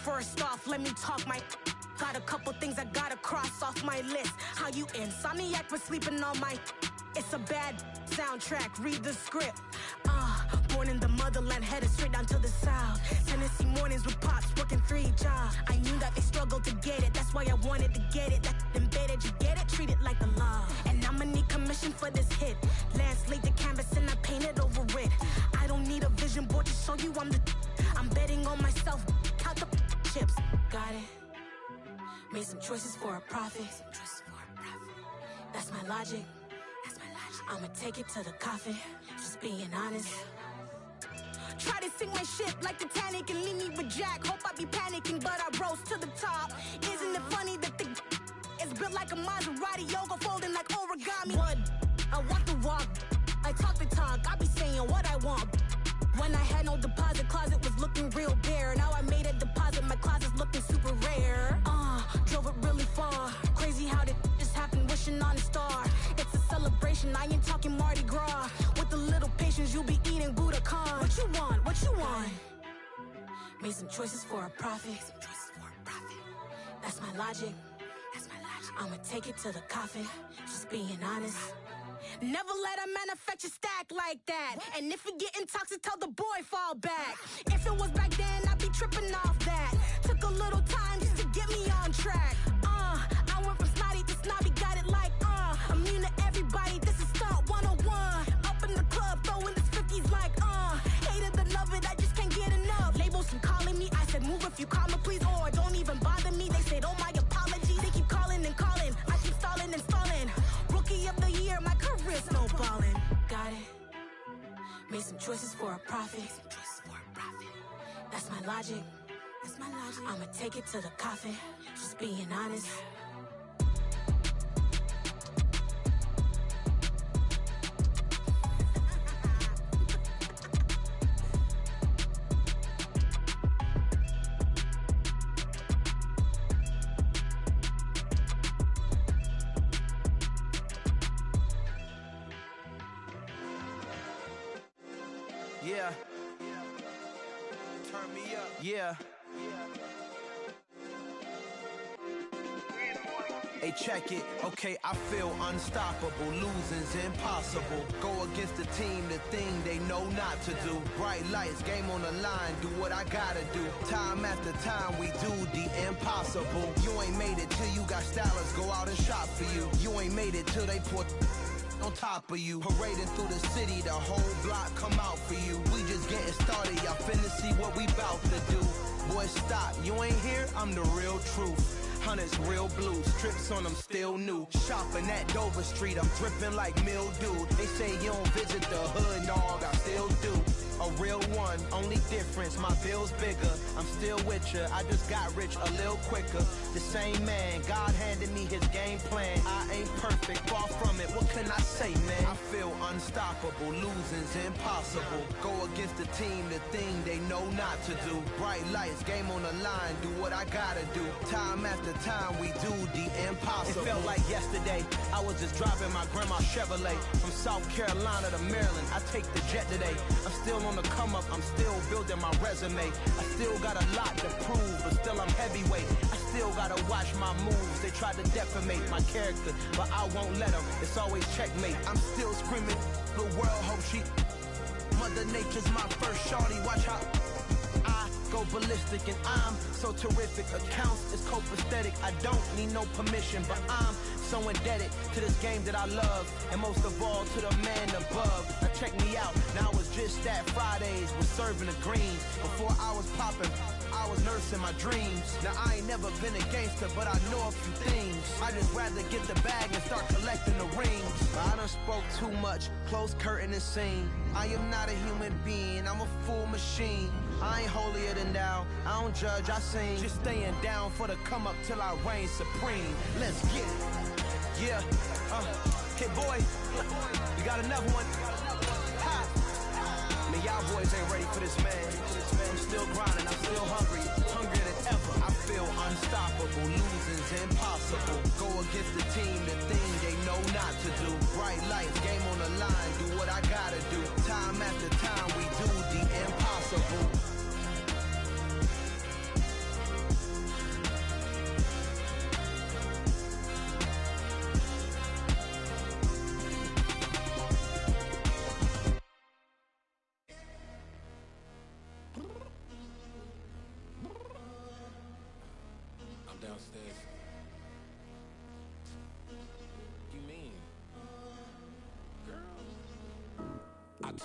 First off, let me talk my. Got a couple things I gotta cross off my list. How you insomniac for sleeping on my. It's a bad soundtrack, read the script. Born in the motherland, headed straight down to the south. Tennessee mornings with pops, working 3 jobs. I knew that they struggled to get it, that's why I wanted to get it. That embedded, you get it, treat it like a law. And I'ma need commission for this hit. Lance laid the canvas and I painted over it. I don't need a vision board to show you I'm betting on myself, count the chips. Got it. Made some choices for a profit. That's my logic. I'ma take it to the coffin, just being honest. Try to sink my ship like Titanic and leave me with Jack. Hope I be panicking, but I rose to the top. Isn't it funny that the is built like a Maserati, yoga folding like origami? What? I walk the walk, I talk the talk, I be saying what I want. When I had no deposit, closet was looking real bare. Now I made a deposit, my closet's looking super rare. Drove it really far. Crazy how did this happen, wishing on a star. It's a celebration, I ain't talking Mardi Gras. With a little patience, you'll be eating Budokan. What you want? What you want? Made some choices for a profit. That's my logic. I'ma take it to the coffin, just being honest. Never let a manufacture stack like that. And if it getting toxic, tell the boy fall back. If it was back then, I'd be tripping off that. Took a little time just to get me on track. I went from snotty to snobby, got it like immune to everybody, this is stunt 101. Up in the club, throwing this 50s like hate it or love it, I just can't get enough. Labels keep calling me, I said move if you call me please, or don't even bother me. They said oh my apology, they keep calling and calling. I keep stalling and stalling. Rookie of the year, my career snowballing. Got it. Made some choices for a profit. That's my logic. I'ma take it to the coffin, just being honest. Yeah. Turn me up. Yeah. Hey, check it. Okay, I feel unstoppable. Losing's impossible. Go against the team, the thing they know not to do. Bright lights, game on the line. Do what I gotta do. Time after time, we do the impossible. You ain't made it till you got stylers go out and shop for you. You ain't made it till they put on top of you. Parading through the city, the whole block come out for you. We just getting started, y'all finna see what we bout to do. Boy, stop, you ain't here, I'm the real truth. Hunters, real blue, strips on them still new. Shopping at Dover Street, I'm dripping like mildew. They say you don't visit the hood, dog, I still do. A real one, only difference, my bill's bigger. I'm still with ya, I just got rich a little quicker. The same man, God handed me his game plan. I ain't perfect, far from it, what can I say, man? I feel unstoppable, losing's impossible. Go against the team, the thing they know not to do. Bright lights, game on the line, do what I gotta do. Time after time, we do the impossible. It felt like yesterday, I was just driving my grandma's Chevrolet. From South Carolina to Maryland, I take the jet today. I'm still on the come up, I'm still building my resume. I still got a lot to prove, but still I'm heavyweight. I still gotta watch my moves. They try to defamate my character, but I won't let them. It's always checkmate. I'm still screaming, the world hope she. Mother Nature's my first shorty, watch how I go ballistic and I'm so terrific. Accounts is copacetic, I don't need no permission, but I'm so indebted to this game that I love, and most of all to the man above. Now check me out, now it's just that Fridays was serving the greens. Before I was popping, I was nursing my dreams. Now I ain't never been a gangster, but I know a few things. I just rather get the bag and start collecting the rings. I done spoke too much, close curtain and scene. I am not a human being, I'm a full machine. I ain't holier than thou, I don't judge, I sing. Just staying down for the come up till I reign supreme. Let's get it. Yeah, Kid Boy, we got another one. Ha! Man, y'all boys ain't ready for this, man. I'm still grinding, I'm still hungry, hungrier than ever. I feel unstoppable, losing's impossible. Go against the team, the thing they know not to do. Bright lights, game on the line, do what I gotta do. Time after time, we do the impossible.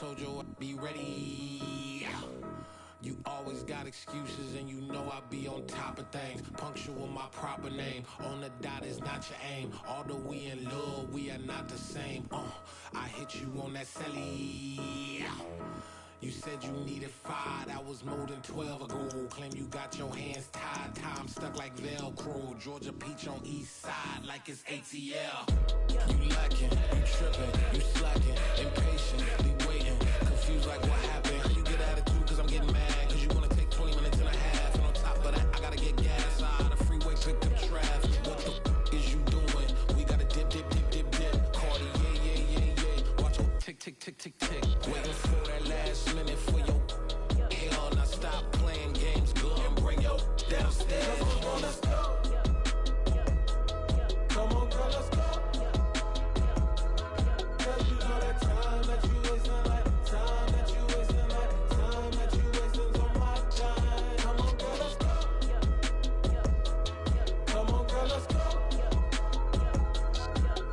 told you I'd be ready. You always got excuses and you know I be on top of things. Punctual my proper name. On the dot is not your aim. Although we in love, we are not the same. I hit you on that celly. You said you needed 5, that was more than 12 ago. Claim you got your hands tied, time stuck like Velcro. Georgia Peach on east side like it's ATL. You lacking, you tripping, you slacking, impatient, be waiting, confused like what happened. How you get attitude cause I'm getting mad, cause you wanna take 20 minutes and a half. And on top of that, I gotta get gas out of the freeway, pick up traffic. What the is you doing? We gotta dip, dip, dip, dip, dip. Cardi, yeah. Watch your tick, tick, tick, tick, tick. Waiting for that last minute for your hell. Now stop playing games, go and bring your downstairs. Come on, let's go. Come on, girl, let's go. Cause you know that time that you wasting, like time that you wasting, like time that you wasting on my time. Come on, girl, let's go. Come on, girl, let's go.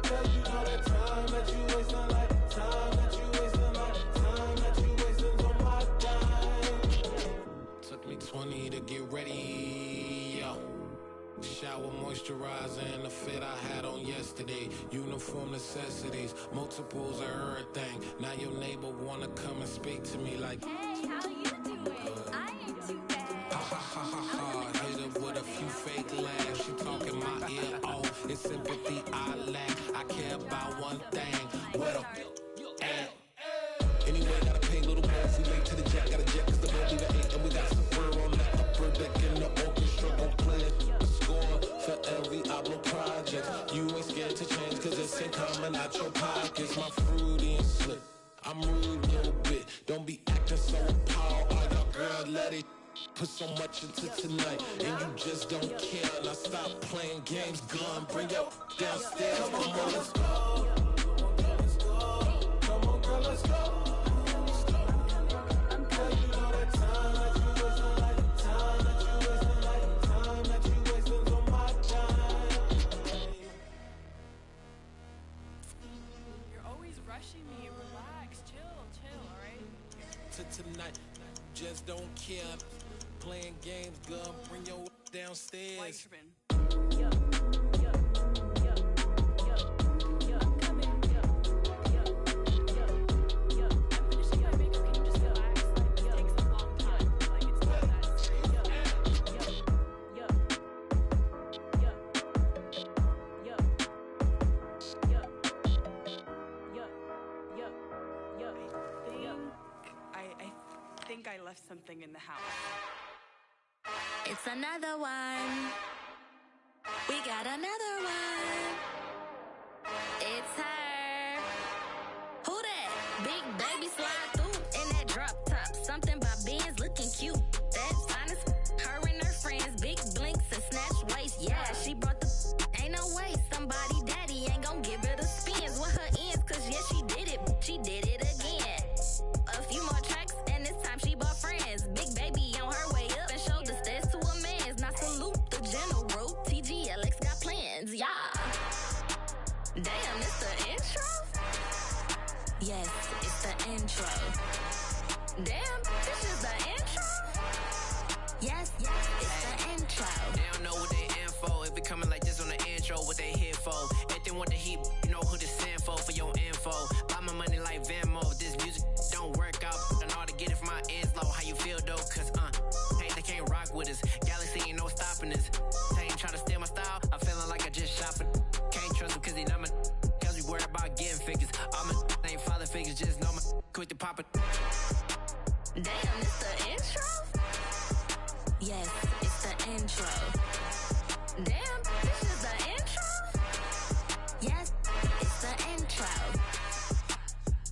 Cause you know that time that you wasting, like time that you wasting, like time that you wasting on my time. Took me 20 to get ready, yo. Shower moisturizer and the fit I had on yesterday. Uniform necessities, multiples of everything. Now your neighbor wanna come and speak to me like, hey, how you doing? I ain't too bad. ha ha ha ha ha. Hit her with a few fake laughs. She talking my ear off. It's sympathy I lack. I care about one thing. What up? Anyway, gotta pay a little more if we late to the jet. Gotta jet cause the boat leave at 8. And we got some fur on the upper deck in the orchestra. Gon' play a score for every album project. You ain't scared to change cause it's ain't coming out your pockets. My fruity and slick, I'm rude a little bit. Don't be acting so appalled. All y'all girl, let it put so much into tonight. And you just don't care. Now stop playing games, gun, bring your downstairs. Come on, let's go. Come on, girl, let's go. Tonight, just don't care. Playing games, girl, bring your downstairs. I left something in the house. It's another one. We got another one. It's her. Who that? Big baby slide through in that drop top. Something by Benz looking cute. That's honest. Her and her friends, big blinks and snatch waist. Yeah, she brought the. Ain't no way somebody daddy ain't gon' give her the spins with her ends. Cause yeah, she did it. She did it again. A few more tracks and this time she bought friends. Big baby on her way up and showed the stairs to a man's. Now salute the general. TGLX got plans, yeah. Damn, it's the intro? Yes, it's the intro. Damn, this is the intro? Yes, it's the intro. They don't know what they in for. If it coming like this on the intro, what they here for? If they want the heat, you know who to send for your info. Buy my money like Venmo. This music don't work out. I know how to get it from my ends low. How you feel though? Cause hey, they can't rock with us. Galaxy ain't no stopping us. They ain't trying to steal my style. I'm feeling like I just shopping. Can't trust them cause they not my. Cause we worried about getting figures. All my ain't father figures. Just know my quick to pop it. Damn, it's the intro? Yes, it's the intro. Damn, this is the intro? Yes, it's the intro.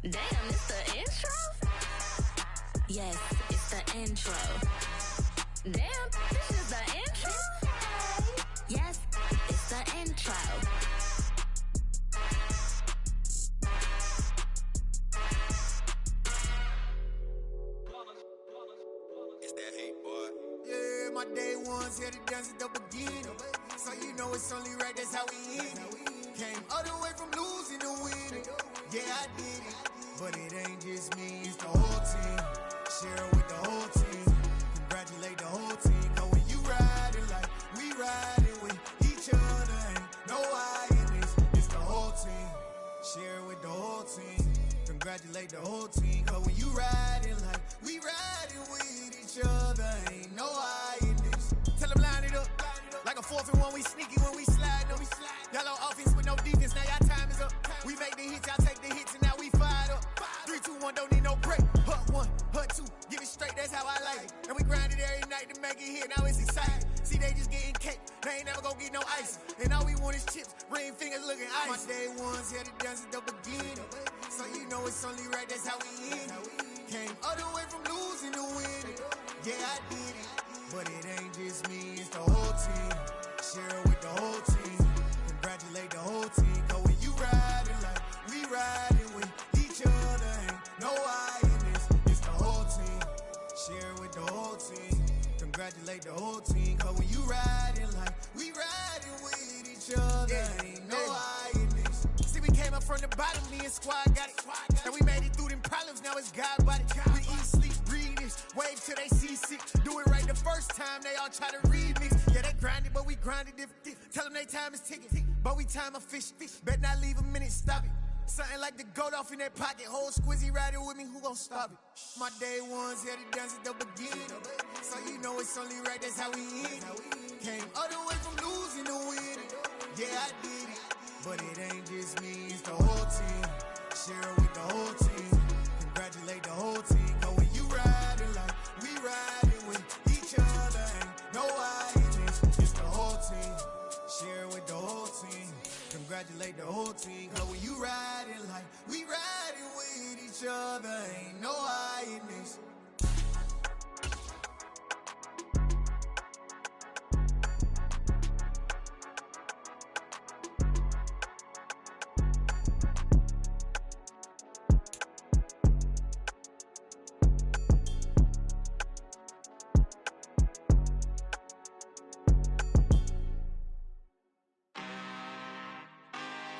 Damn, it's the intro? Yes, it's the intro. Damn, this is the intro? Yes, it's the intro. It's that hate, boy. Yeah, my day ones here to dance at the beginning. So you know it's only right, that's how we end it. Came all the way from losing to winning. Yeah, I did it. But it ain't just me, it's the whole team. Share it with the whole team. Congratulate the whole team. Cause when you riding like we riding with each other, ain't no I in this. It's the whole team. Share it with the whole team. Congratulate the whole team. Cause when you riding like we riding with each other, ain't no I in this. Tell them line it up. Like a 4th and 1, we sneaky when we slide. No, we slide. Y'all on offense with no defense, now y'all time is up. We make the hits, y'all take the hits, and now we fired up. 3, 2, 1, don't need no break. Hut 1, hut 2, give it straight, that's how I like it. And we grind it every night to make it hit, now it's exciting. See, they just getting cake, they ain't never gonna get no ice. And all we want is chips, ring fingers looking ice. My day ones here to dance at the beginning. So you know it's only right, that's how we end it. Came all the way from losing to winning. Yeah, I did it. But it ain't just me, it's the whole team. Share it with the whole team. Congratulate the whole team. Cause when you riding like we riding with each other, ain't no I in this. It's the whole team. Share it with the whole team. Congratulate the whole team. Cause when you riding like we riding with each other, ain't no I in this. See, we came up from the bottom, me and squad got it. And we made it through them problems, now it's God body. We eat, sleep, breathe this, wave till they seasick. Do it right the first time, they all try to remix. Yeah, they grinded, but we grinded different. Tell them they time is ticking, but we time a fish. Bet not leave a minute, stop it. Something like the goat off in their pocket. Whole squizzy riding with me, who gon' stop it? My day ones here to dance at the beginning. So you know it's only right, that's how we end it. Came all the way from losing to winning. Yeah, I did it. But it ain't just me, it's the whole team. Share it with the whole team. Congratulate the whole team. Cause when you riding like we riding with each other, ain't no I in this. It's the whole team. Share it with the whole team. Congratulate the whole team. Cause when you riding like we riding with each other, ain't no I in this.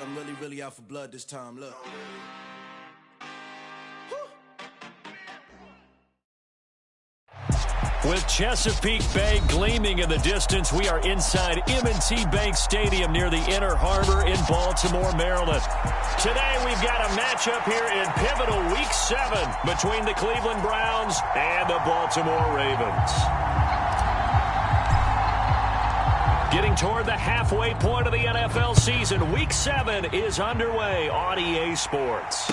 I'm really out for blood this time, look. With Chesapeake Bay gleaming in the distance, we are inside M&T Bank Stadium near the Inner Harbor in Baltimore, Maryland. Today we've got a matchup here in pivotal Week 7 between the Cleveland Browns and the Baltimore Ravens. Getting toward the halfway point of the NFL season, Week 7 is underway on EA Sports.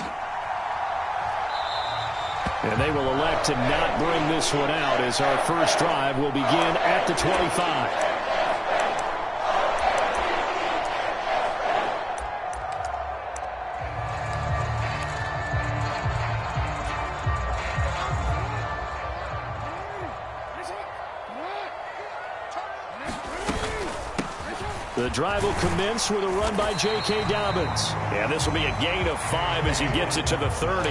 And they will elect to not bring this one out as our first drive will begin at the 25. The drive will commence with a run by J.K. Dobbins. And this will be a gain of 5 as he gets it to the 30.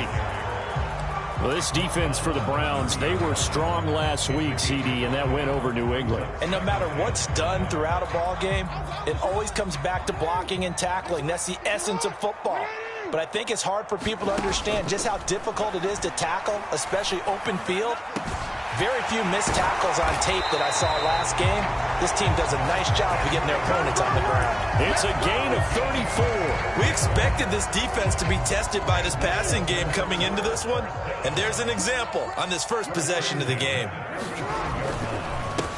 Well, this defense for the Browns, they were strong last week, CD, and that win over New England. And no matter what's done throughout a ball game, it always comes back to blocking and tackling. That's the essence of football. But I think it's hard for people to understand just how difficult it is to tackle, especially open field. Very few missed tackles on tape that I saw last game. This team does a nice job of getting their opponents on the ground. It's a gain of 34. We expected this defense to be tested by this passing game coming into this one, and there's an example on this first possession of the game.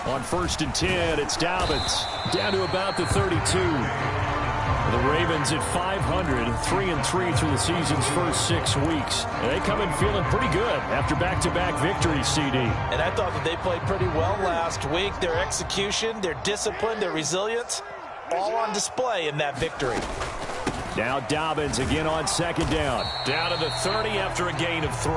On 1st and 10, it's Dobbins down to about the 32. The Ravens at 500, 3-3 through the season's first 6 weeks. They come in feeling pretty good after back-to-back victories, CD. And I thought that they played pretty well last week. Their execution, their discipline, their resilience, all on display in that victory. Now Dobbins again on 2nd down. Down to the 30 after a gain of 3.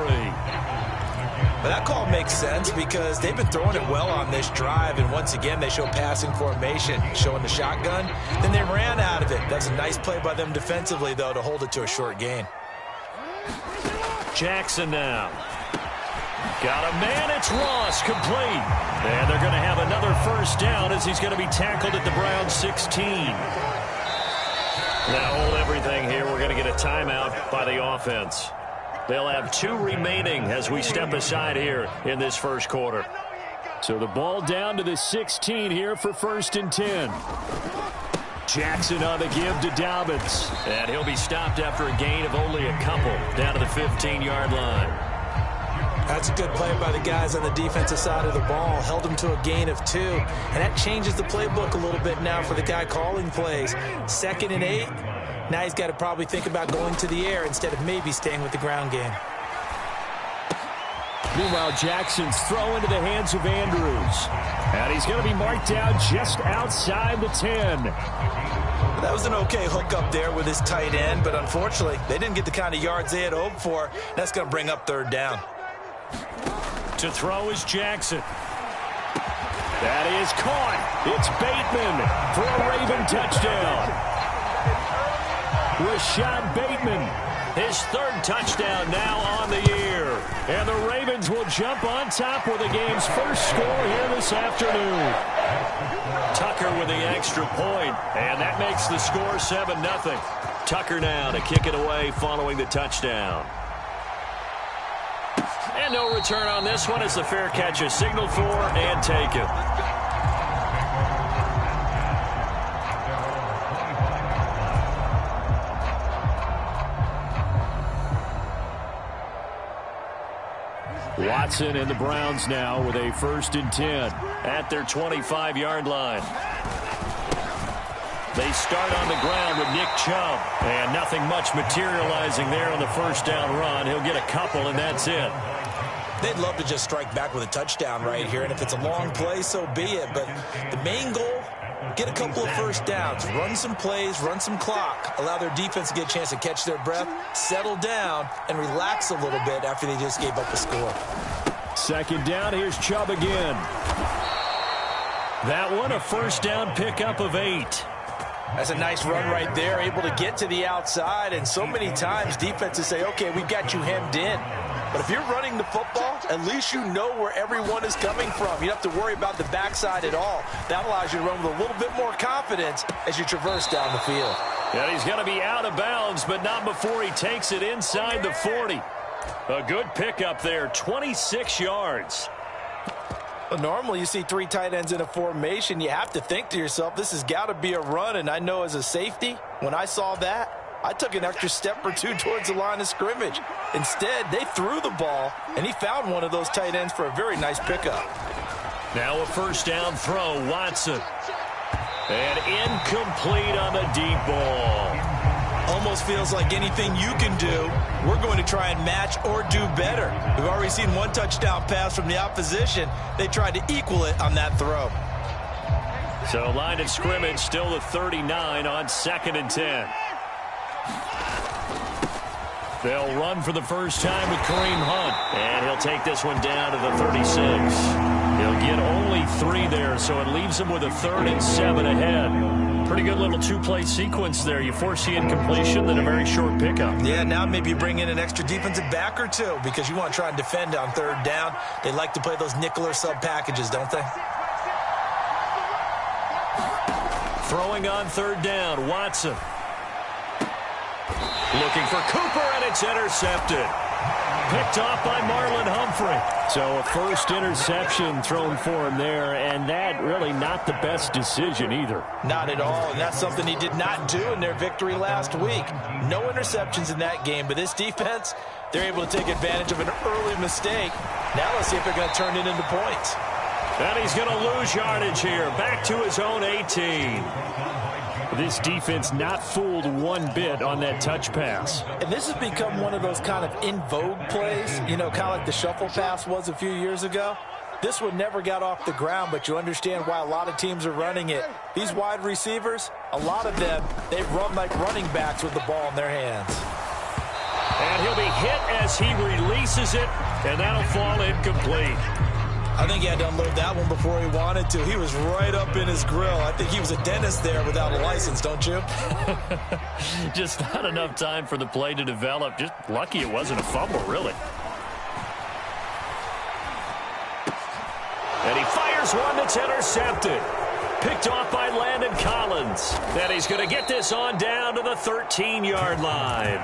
But that call makes sense because they've been throwing it well on this drive, and once again they show passing formation, showing the shotgun. Then they ran out of it. That's a nice play by them defensively, though, to hold it to a short gain. Jackson now. Got a man, it's Ross, complete. And they're going to have another first down as he's going to be tackled at the Browns 16. Now hold everything here. We're going to get a timeout by the offense. They'll have 2 remaining as we step aside here in this first quarter. So the ball down to the 16 here for 1st and 10. Jackson on the give to Dobbins. And he'll be stopped after a gain of only a couple down to the 15-yard line. That's a good play by the guys on the defensive side of the ball. Held them to a gain of 2. And that changes the playbook a little bit now for the guy calling plays. 2nd and 8. Now he's got to probably think about going to the air instead of maybe staying with the ground game. Meanwhile, Jackson's throw into the hands of Andrews. And he's going to be marked down just outside the 10. That was an okay hook up there with his tight end, but unfortunately, they didn't get the kind of yards they had hoped for. That's going to bring up 3rd down. To throw is Jackson. That is caught. It's Bateman for a Raven touchdown. Rashad Bateman, his 3rd touchdown now on the year. And the Ravens will jump on top with the game's first score here this afternoon. Tucker with the extra point, and that makes the score 7-0. Tucker now to kick it away following the touchdown. And no return on this one as the fair catch is signaled for and taken. Watson and the Browns now with a 1st and 10 at their 25-yard line. They start on the ground with Nick Chubb, and nothing much materializing there on the 1st down run. He'll get a couple, and that's it. They'd love to just strike back with a touchdown right here, and if it's a long play, so be it. But the main goal, get a couple of 1st downs, run some plays, run some clock, allow their defense to get a chance to catch their breath, settle down, and relax a little bit after they just gave up a score. 2nd down, here's Chubb again. That one, a 1st down pickup of 8. That's a nice run right there, able to get to the outside, and so many times defenses say, okay, we've got you hemmed in. But if you're running the football, at least you know where everyone is coming from. You don't have to worry about the backside at all. That allows you to run with a little bit more confidence as you traverse down the field. Yeah, he's going to be out of bounds, but not before he takes it inside the 40. A good pickup there, 26 yards. Well, normally you see 3 tight ends in a formation. You have to think to yourself, this has got to be a run. And I know as a safety, when I saw that, I took an extra step or 2 towards the line of scrimmage. Instead, they threw the ball, and he found one of those tight ends for a very nice pickup. Now a 1st down throw, Watson. And incomplete on the deep ball. Almost feels like anything you can do, we're going to try and match or do better. We've already seen 1 touchdown pass from the opposition. They tried to equal it on that throw. So line of scrimmage still the 39 on 2nd and 10. They'll run for the first time with Kareem Hunt. And he'll take this one down to the 36. He'll get only 3 there, so it leaves him with a 3rd and 7 ahead. Pretty good little 2-play sequence there. You force the incompletion, then a very short pickup. Yeah, now maybe you bring in an extra defensive back or 2 because you want to try and defend on 3rd down. They like to play those nickel or sub packages, don't they? Throwing on 3rd down, Watson. Looking for Cooper, and it's intercepted. Picked off by Marlon Humphrey. So a 1st interception thrown for him there, and that really not the best decision either. Not at all, and that's something he did not do in their victory last week. No interceptions in that game, but this defense, they're able to take advantage of an early mistake. Now let's see if they're going to turn it into points. And he's going to lose yardage here, back to his own 18. This defense not fooled one bit on that touch pass. And this has become one of those kind of in vogue plays, you know, kind of like the shuffle pass was a few years ago. This one never got off the ground, but you understand why a lot of teams are running it. These wide receivers, a lot of them, they run like running backs with the ball in their hands. And he'll be hit as he releases it, and that'll fall incomplete. I think he had to unload that one before he wanted to. He was right up in his grill. I think he was a dentist there without a license, don't you? Just not enough time for the play to develop. Just lucky it wasn't a fumble, really. And he fires one that's intercepted. Picked off by Landon Collins. And he's going to get this on down to the 13-yard line.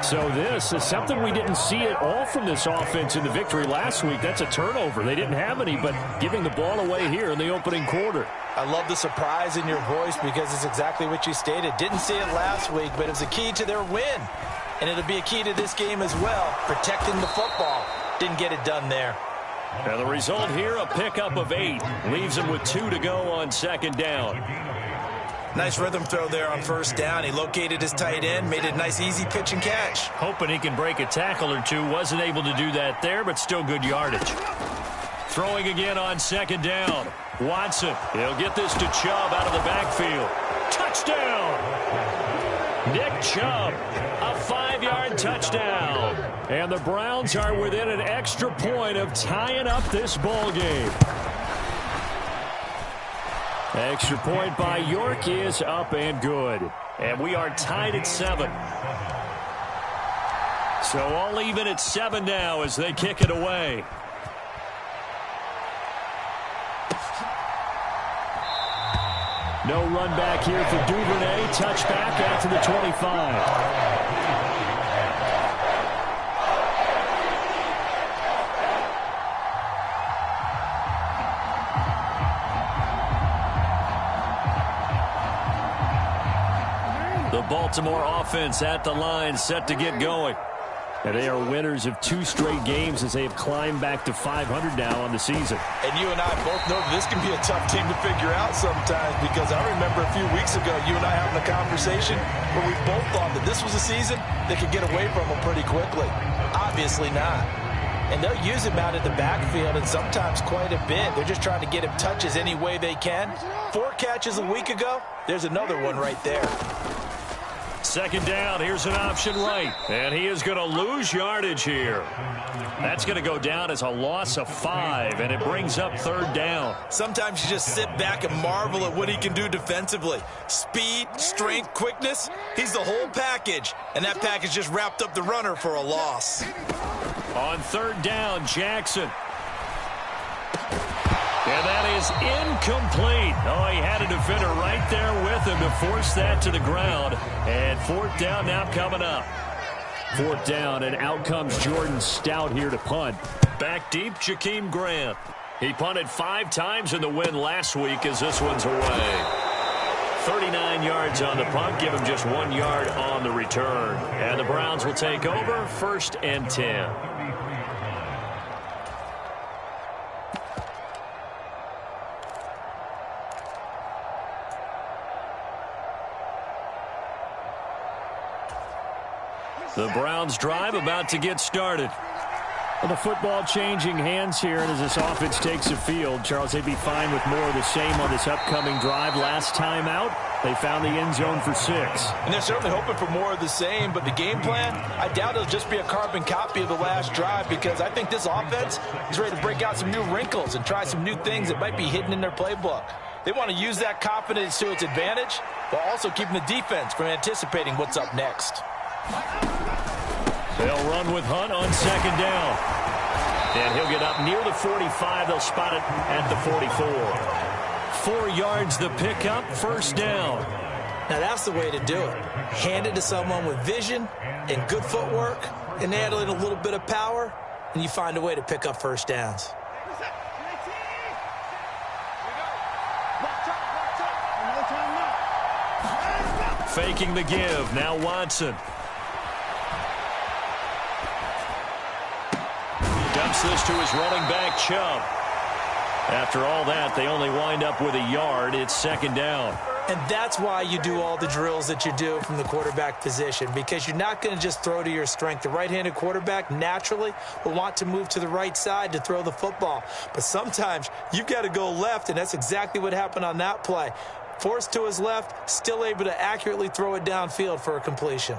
So this is something we didn't see at all from this offense in the victory last week. That's a turnover. They didn't have any, but giving the ball away here in the opening quarter. I love the surprise in your voice because it's exactly what you stated. Didn't see it last week, but it was a key to their win. And it'll be a key to this game as well, protecting the football. Didn't get it done there. And the result here, a pickup of 8. Leaves him with 2 to go on second down. Nice rhythm throw there on first down. He located his tight end, made it a nice, easy pitch and catch. Hoping he can break a tackle or two. Wasn't able to do that there, but still good yardage. Throwing again on second down. Watson, he'll get this to Chubb out of the backfield. Touchdown! Nick Chubb, a 5-yard touchdown. And the Browns are within an extra point of tying up this ball game. Extra point by York is up and good. And we are tied at 7. So all even at 7 now as they kick it away. No run back here for Duvernay. Touchback out to the 25. The Baltimore offense at the line, set to get going. And they are winners of 2 straight games as they have climbed back to 500 now on the season. And you and I both know that this can be a tough team to figure out sometimes, because I remember a few weeks ago you and I having a conversation where we both thought that this was a season that could get away from them pretty quickly. Obviously not. And they'll use him out at the backfield, and sometimes quite a bit. They're just trying to get him touches any way they can. 4 catches a week ago, there's another one right there. Second down, here's an option right. And he is going to lose yardage here. That's going to go down as a loss of 5, and it brings up third down. Sometimes you just sit back and marvel at what he can do defensively. Speed, strength, quickness, he's the whole package. And that package just wrapped up the runner for a loss. On third down, Jackson. And that is incomplete. Oh, he had a defender right there with him to force that to the ground. And fourth down now coming up. Fourth down, and out comes Jordan Stout here to punt. Back deep, Jakeem Grant. He punted 5 times in the win last week as this one's away. 39 yards on the punt, give him just 1 yard on the return. And the Browns will take over, 1st and 10. The Browns drive about to get started. Well, the football changing hands here, and as this offense takes the field, Charles, they'd be fine with more of the same on this upcoming drive. Last time out, they found the end zone for 6. And they're certainly hoping for more of the same, but the game plan, I doubt it'll just be a carbon copy of the last drive, because I think this offense is ready to break out some new wrinkles and try some new things that might be hidden in their playbook. They want to use that confidence to its advantage, while also keeping the defense from anticipating what's up next. They'll run with Hunt on second down. And he'll get up near the 45. They'll spot it at the 44. 4 yards the pickup, first down. Now that's the way to do it. Hand it to someone with vision and good footwork, and add in a little bit of power, and you find a way to pick up first downs. Faking the give. Now Watson. Dumps this to his running back, Chubb. After all that, they only wind up with a yard. It's second down. And that's why you do all the drills that you do from the quarterback position, because you're not going to just throw to your strength. The right-handed quarterback naturally will want to move to the right side to throw the football. But sometimes you've got to go left, and that's exactly what happened on that play. Forced to his left, still able to accurately throw it downfield for a completion.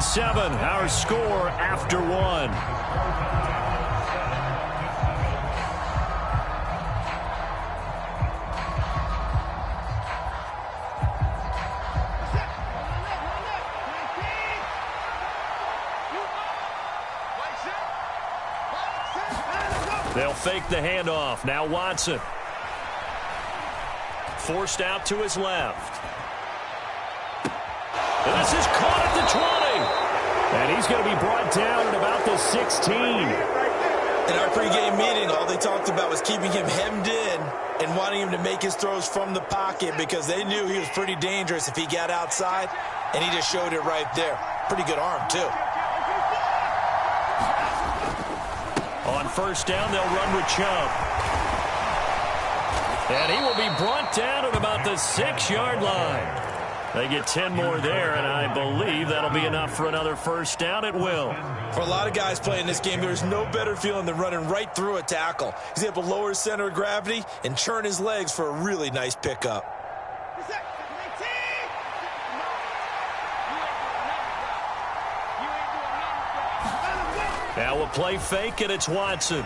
Seven, our score after 1. They'll fake the handoff. Now Watson. Forced out to his left. And this is caught at the 20. And he's going to be brought down at about the 16. In our pregame meeting, all they talked about was keeping him hemmed in and wanting him to make his throws from the pocket because they knew he was pretty dangerous if he got outside, and he just showed it right there. Pretty good arm, too. On first down, they'll run with Chubb. And he will be brought down at about the 6-yard line. They get 10 more there, and I believe that'll be enough for another first down. It will. For a lot of guys playing this game, there's no better feeling than running right through a tackle. He's able to lower his center of gravity and churn his legs for a really nice pickup. Now a play fake, and it's Watson.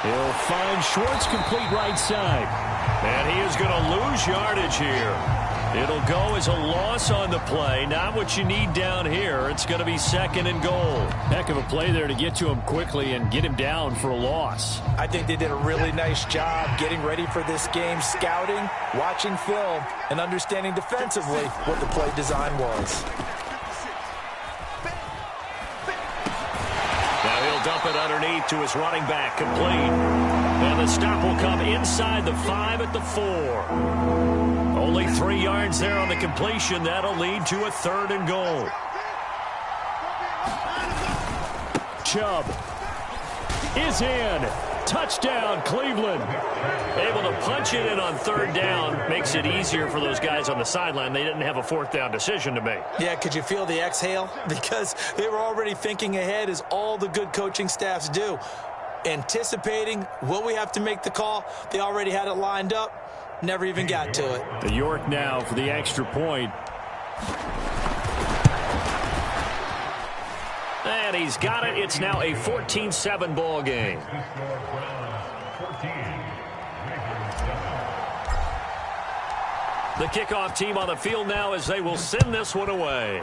He'll find Schwartz complete right side. And he is going to lose yardage here. It'll go as a loss on the play. Not what you need down here. It's going to be 2nd and goal. Heck of a play there to get to him quickly and get him down for a loss. I think they did a really nice job getting ready for this game, scouting, watching film, and understanding defensively what the play design was. Dump it underneath to his running back, complete. And the stop will come inside the 5 at the 4. Only 3 yards there on the completion. That'll lead to a 3rd and goal. Chubb is in. Touchdown, Cleveland. Able to punch it in on 3rd down. Makes it easier for those guys on the sideline. They didn't have a 4th down decision to make. Yeah, could you feel the exhale? Because they were already thinking ahead, as all the good coaching staffs do. Anticipating, will we have to make the call? They already had it lined up. Never even got to it. The York now for the extra point. And he's got it. It's now a 14-7 ball game. The kickoff team on the field now as they will send this one away.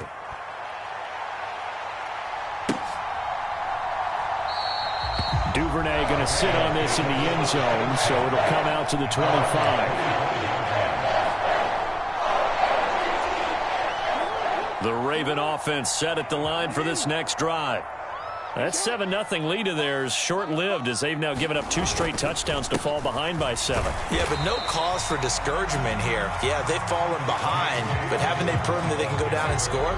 Duvernay going to sit on this in the end zone, so it'll come out to the 25. The Raven offense set at the line for this next drive. That 7-0 lead of theirs short-lived as they've now given up 2 straight touchdowns to fall behind by 7. Yeah, but no cause for discouragement here. Yeah, they've fallen behind, but haven't they proven that they can go down and score?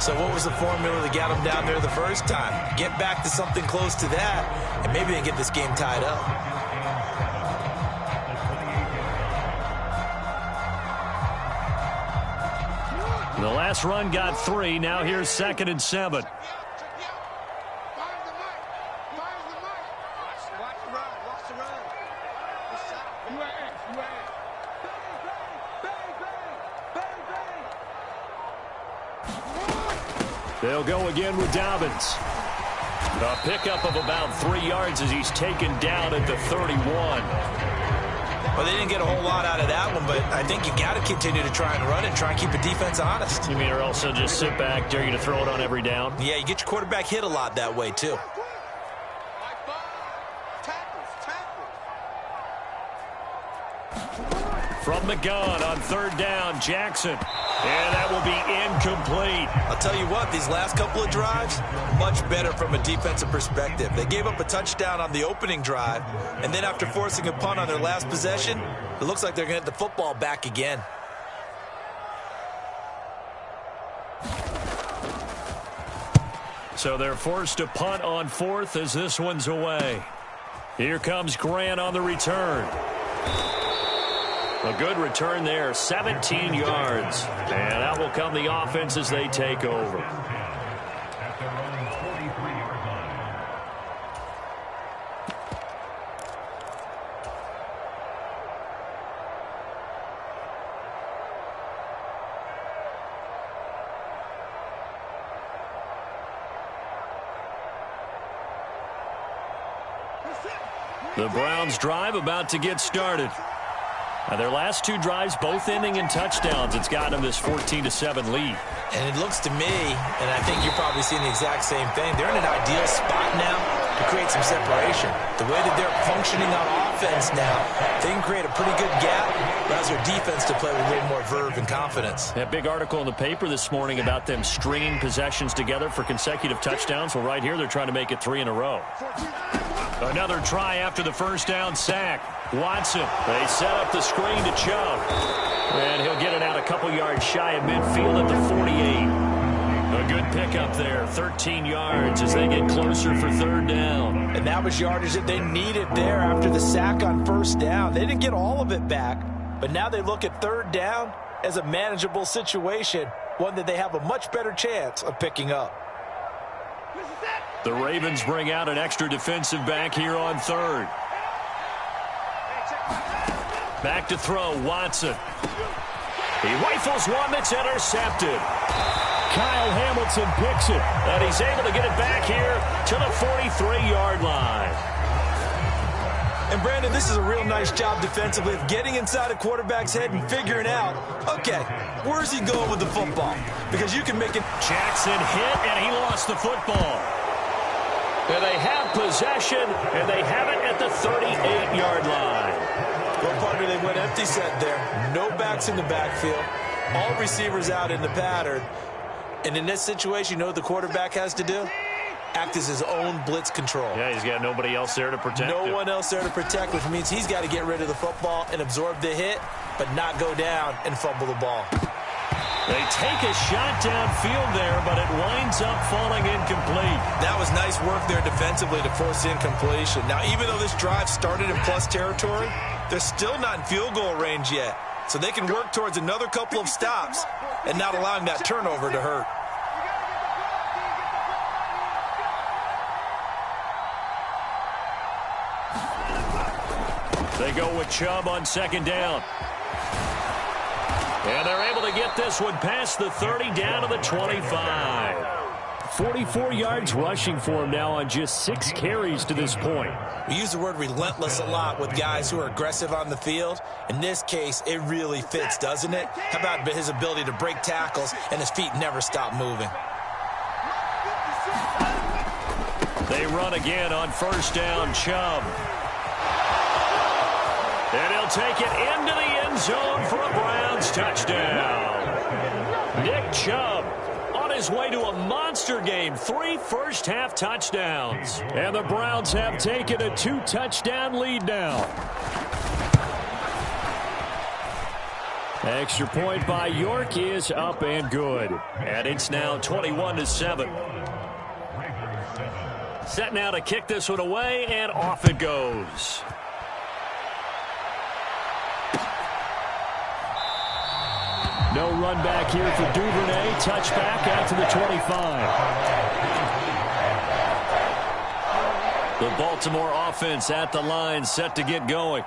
So what was the formula that got them down there the first time? Get back to something close to that, and maybe they get this game tied up. The last run got 3. Now here's 2nd and 7. They'll go again with Dobbins. A pickup of about 3 yards as he's taken down at the 31. Well, they didn't get a whole lot out of that one, but I think you got to continue to try and run it, try and keep the defense honest. You mean, or also just sit back, dare you to throw it on every down? Yeah, you get your quarterback hit a lot that way, too. From the gun on 3rd down, Jackson. And that will be incomplete. I'll tell you what, these last couple of drives, much better from a defensive perspective. They gave up a touchdown on the opening drive, and then after forcing a punt on their last possession, it looks like they're going to get the football back again. So they're forced to punt on 4th as this one's away. Here comes Grant on the return. A good return there, 17 yards. And out will come the offense as they take over. The Browns drive about to get started. Now their last 2 drives, both ending in touchdowns. It's gotten them this 14-7 lead. And it looks to me, and I think you're probably seeing the exact same thing, they're in an ideal spot now to create some separation. The way that they're functioning on offense now, they can create a pretty good gap, allows their defense to play with a little more verve and confidence. That big article in the paper this morning about them stringing possessions together for consecutive touchdowns. Well, right here, they're trying to make it 3 in a row. Another try after the first down sack. Watson, they set up the screen to Chubb. And he'll get it out a couple yards shy of midfield at the 48. A good pickup there, 13 yards as they get closer for third down. And that was yardage that they needed there after the sack on first down. They didn't get all of it back, but now they look at third down as a manageable situation, one that they have a much better chance of picking up. The Ravens bring out an extra defensive back here on third. Back to throw, Watson. He rifles one that's intercepted. Kyle Hamilton picks it, and he's able to get it back here to the 43-yard line. And, Brandon, this is a real nice job defensively of getting inside a quarterback's head and figuring out, okay, where's he going with the football? Because you can make it. Jackson hit, and he lost the football. And they have possession, and they have it at the 38-yard line. Well, partner, they went empty set there. No backs in the backfield. All receivers out in the pattern. And in this situation, you know what the quarterback has to do? Act as his own blitz control. Yeah, he's got nobody else there to protect him. No one else there to protect, which means he's got to get rid of the football and absorb the hit, but not go down and fumble the ball. They take a shot downfield there, but it winds up falling incomplete. That was nice work there defensively to force incompletion. Now, even though this drive started in plus territory, they're still not in field goal range yet. So they can work towards another couple of stops and not allowing that turnover to hurt. They go with Chubb on second down. And they're able to get this one past the 30 down to the 25. 44 yards rushing for him now on just 6 carries to this point. We use the word relentless a lot with guys who are aggressive on the field. In this case, it really fits, doesn't it? How about his ability to break tackles and his feet never stop moving? They run again on first down, Chubb. And he'll take it into the end zone for a Browns touchdown. Nick Chubb on his way to a monster game. 3 first-half touchdowns. And the Browns have taken a 2-touchdown lead now. Extra point by York is up and good. And it's now 21-7. Set now to kick this one away, and off it goes. No run back here for Duvernay. Touchback out to the 25. The Baltimore offense at the line, set to get going.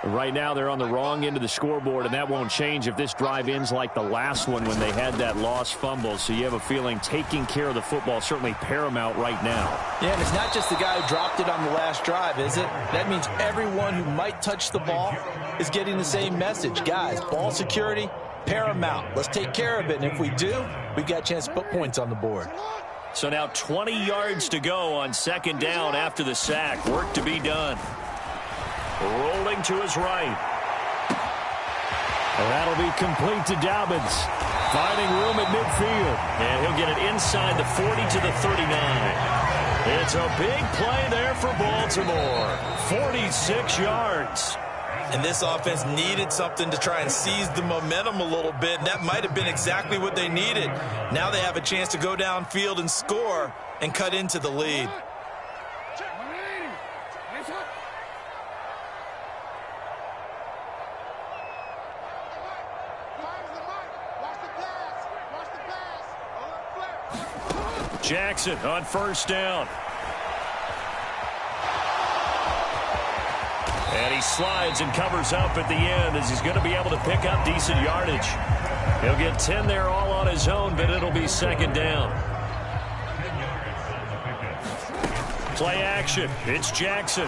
Right now they're on the wrong end of the scoreboard, and that won't change if this drive ends like the last one when they had that lost fumble. So you have a feeling taking care of the football certainly paramount right now. Yeah, and it's not just the guy who dropped it on the last drive, is it? That means everyone who might touch the ball is getting the same message. Guys, ball security, paramount. Let's take care of it, and if we do, we've got a chance to put points on the board. So now 20 yards to go on second down after the sack. Work to be done. Rolling to his right. And that'll be complete to Dobbins. Finding room at midfield. And he'll get it inside the 40 to the 39. It's a big play there for Baltimore. 46 yards. And this offense needed something to try and seize the momentum a little bit. And that might have been exactly what they needed. Now they have a chance to go downfield and score and cut into the lead. Jackson on first down. And he slides and covers up at the end as he's going to be able to pick up decent yardage. He'll get 10 there all on his own, but it'll be second down. Play action. It's Jackson.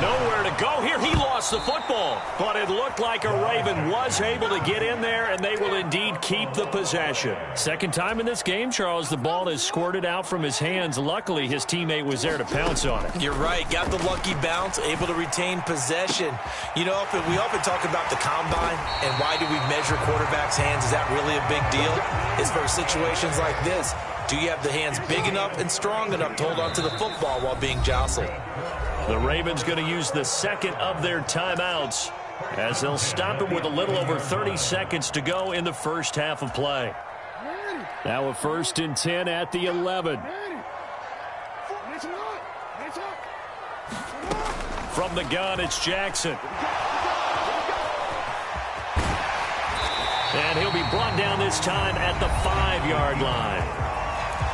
Nowhere to go here. He lost the football. But it looked like a Raven was able to get in there, and they will indeed keep the possession. Second time in this game, Charles, the ball has squirted out from his hands. Luckily, his teammate was there to pounce on it. You're right. Got the lucky bounce, able to retain possession. You know, we often talk about the combine and why do we measure quarterbacks' hands. Is that really a big deal? It's for situations like this. Do you have the hands big enough and strong enough to hold on to the football while being jostled? The Ravens going to use the second of their timeouts as they'll stop it with a little over 30 seconds to go in the first half of play. Now a 1st and 10 at the 11. From the gun, it's Jackson. And he'll be brought down this time at the 5-yard line.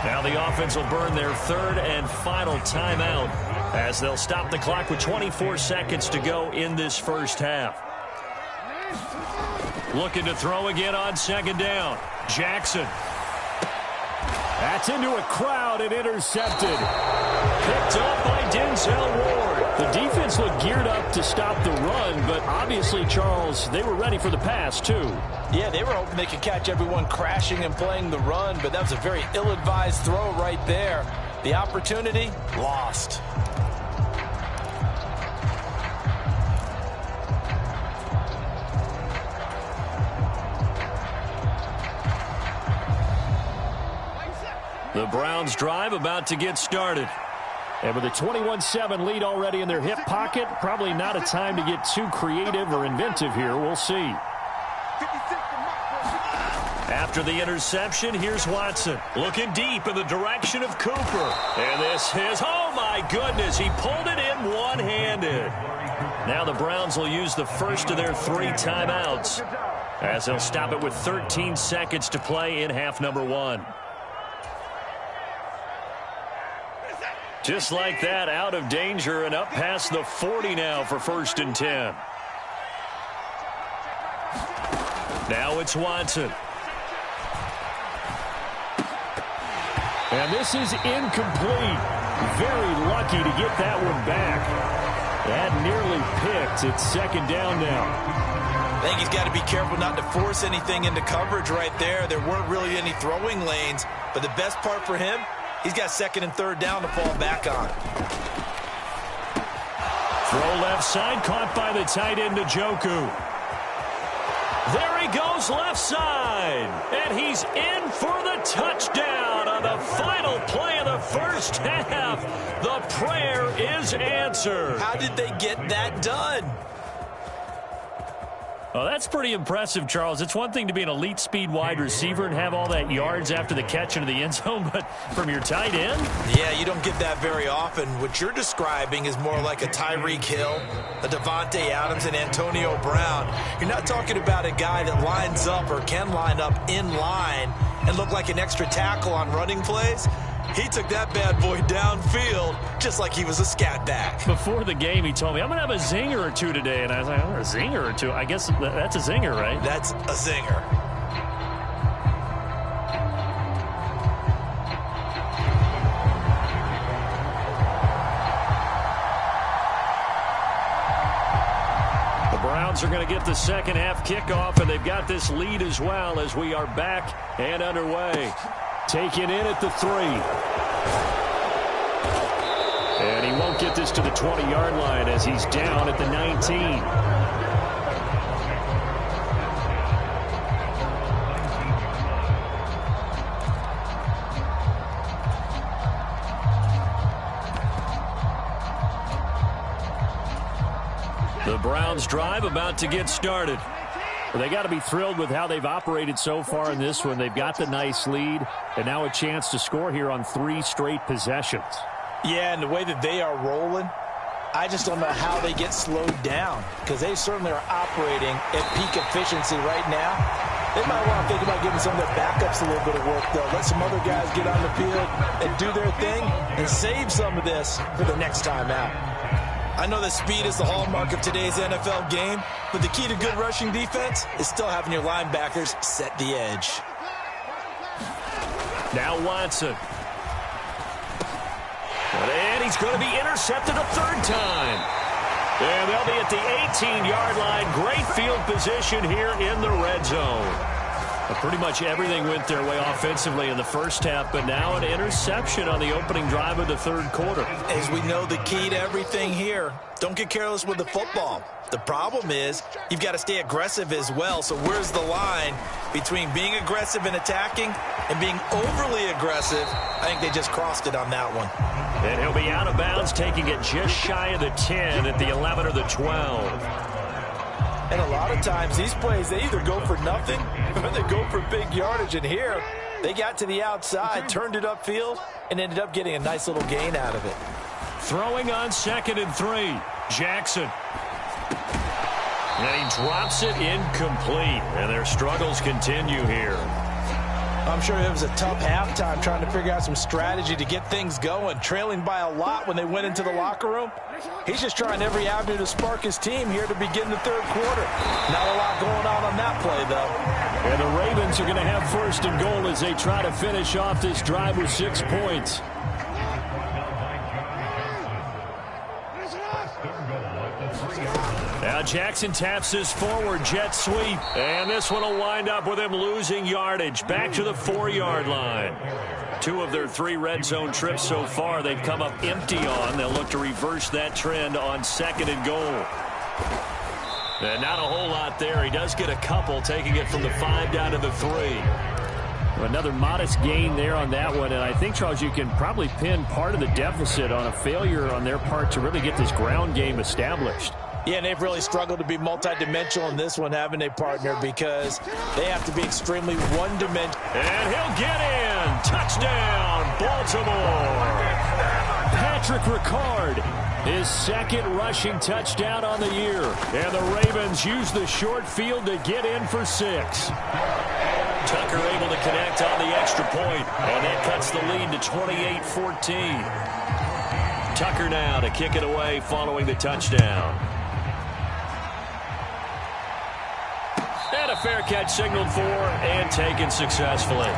Now the offense will burn their third and final timeout as they'll stop the clock with 24 seconds to go in this first half. Looking to throw again on second down. Jackson. That's into a crowd and intercepted. Picked up by Denzel Ward. The defense looked geared up to stop the run, but obviously, Charles, they were ready for the pass, too. Yeah, they were hoping they could catch everyone crashing and playing the run, but that was a very ill-advised throw right there. The opportunity, lost. The Browns drive about to get started. And with a 21-7 lead already in their hip pocket, probably not a time to get too creative or inventive here. We'll see. After the interception, here's Watson. Looking deep in the direction of Cooper. And this is, oh my goodness, he pulled it in one-handed. Now the Browns will use the first of their 3 timeouts as they'll stop it with 13 seconds to play in half number 1. Just like that, out of danger and up past the 40 now for 1st and 10. Now it's Watson. And this is incomplete. Very lucky to get that one back. That nearly picked. It's second down now. I think he's got to be careful not to force anything into coverage right there. There weren't really any throwing lanes, but the best part for him, he's got 2nd and 3rd down to fall back on. Throw left side, caught by the tight end Njoku. There he goes left side. And he's in for the touchdown on the final play of the first half. The prayer is answered. How did they get that done? Oh, that's pretty impressive, Charles. It's one thing to be an elite speed wide receiver and have all that yards after the catch into the end zone, but from your tight end? Yeah, you don't get that very often. What you're describing is more like a Tyreek Hill, a Devontae Adams, and Antonio Brown. You're not talking about a guy that lines up or can line up in line and look like an extra tackle on running plays. He took that bad boy downfield just like he was a scat back. Before the game, he told me, I'm going to have a zinger or two today. And I was like, oh, a zinger or two? I guess that's a zinger, right? That's a zinger. The Browns are going to get the second half kickoff, and they've got this lead as well as we are back and underway. Taken in at the 3. And he won't get this to the 20-yard line as he's down at the 19. The Browns drive about to get started. They got to be thrilled with how they've operated so far in this one. They've got the nice lead, and now a chance to score here on 3 straight possessions. Yeah, and the way that they are rolling, I just don't know how they get slowed down because they certainly are operating at peak efficiency right now. They might want to think about giving some of their backups a little bit of work, though. Let some other guys get on the field and do their thing and save some of this for the next time out. I know that speed is the hallmark of today's NFL game, but the key to good rushing defense is still having your linebackers set the edge. Now Watson. But he's going to be intercepted a third time. And they'll be at the 18-yard line. Great field position here in the red zone. Pretty much everything went their way offensively in the first half, but now an interception on the opening drive of the third quarter. As we know, the key to everything here, don't get careless with the football. The problem is you've got to stay aggressive as well. So where's the line between being aggressive and attacking and being overly aggressive? I think they just crossed it on that one. And he'll be out of bounds, taking it just shy of the 10 at the 11 or the 12. And a lot of times these plays, they either go for nothing or they go for big yardage. And here, they got to the outside, turned it upfield, and ended up getting a nice little gain out of it. Throwing on 2nd and 3. Jackson. And he drops it incomplete. And their struggles continue here. I'm sure it was a tough halftime trying to figure out some strategy to get things going, trailing by a lot when they went into the locker room. He's just trying every avenue to spark his team here to begin the third quarter. Not a lot going on that play, though. And the Ravens are going to have 1st and goal as they try to finish off this drive with 6 points. Now Jackson taps his forward jet sweep. And this one will wind up with him losing yardage. Back to the 4-yard line. 2 of their 3 red zone trips so far they've come up empty on. They'll look to reverse that trend on 2nd and goal. And not a whole lot there. He does get a couple, taking it from the 5 down to the 3. Another modest gain there on that one. And I think, Charles, you can probably pin part of the deficit on a failure on their part to really get this ground game established. Yeah, and they've really struggled to be multidimensional in this one, haven't they, partner? Because they have to be extremely one-dimensional. And he'll get in. Touchdown, Baltimore. Patrick Ricard, his 2nd rushing touchdown on the year. And the Ravens use the short field to get in for 6. Tucker able to connect on the extra point. And that cuts the lead to 28-14. Tucker now to kick it away following the touchdown. And a fair catch signaled for and taken successfully.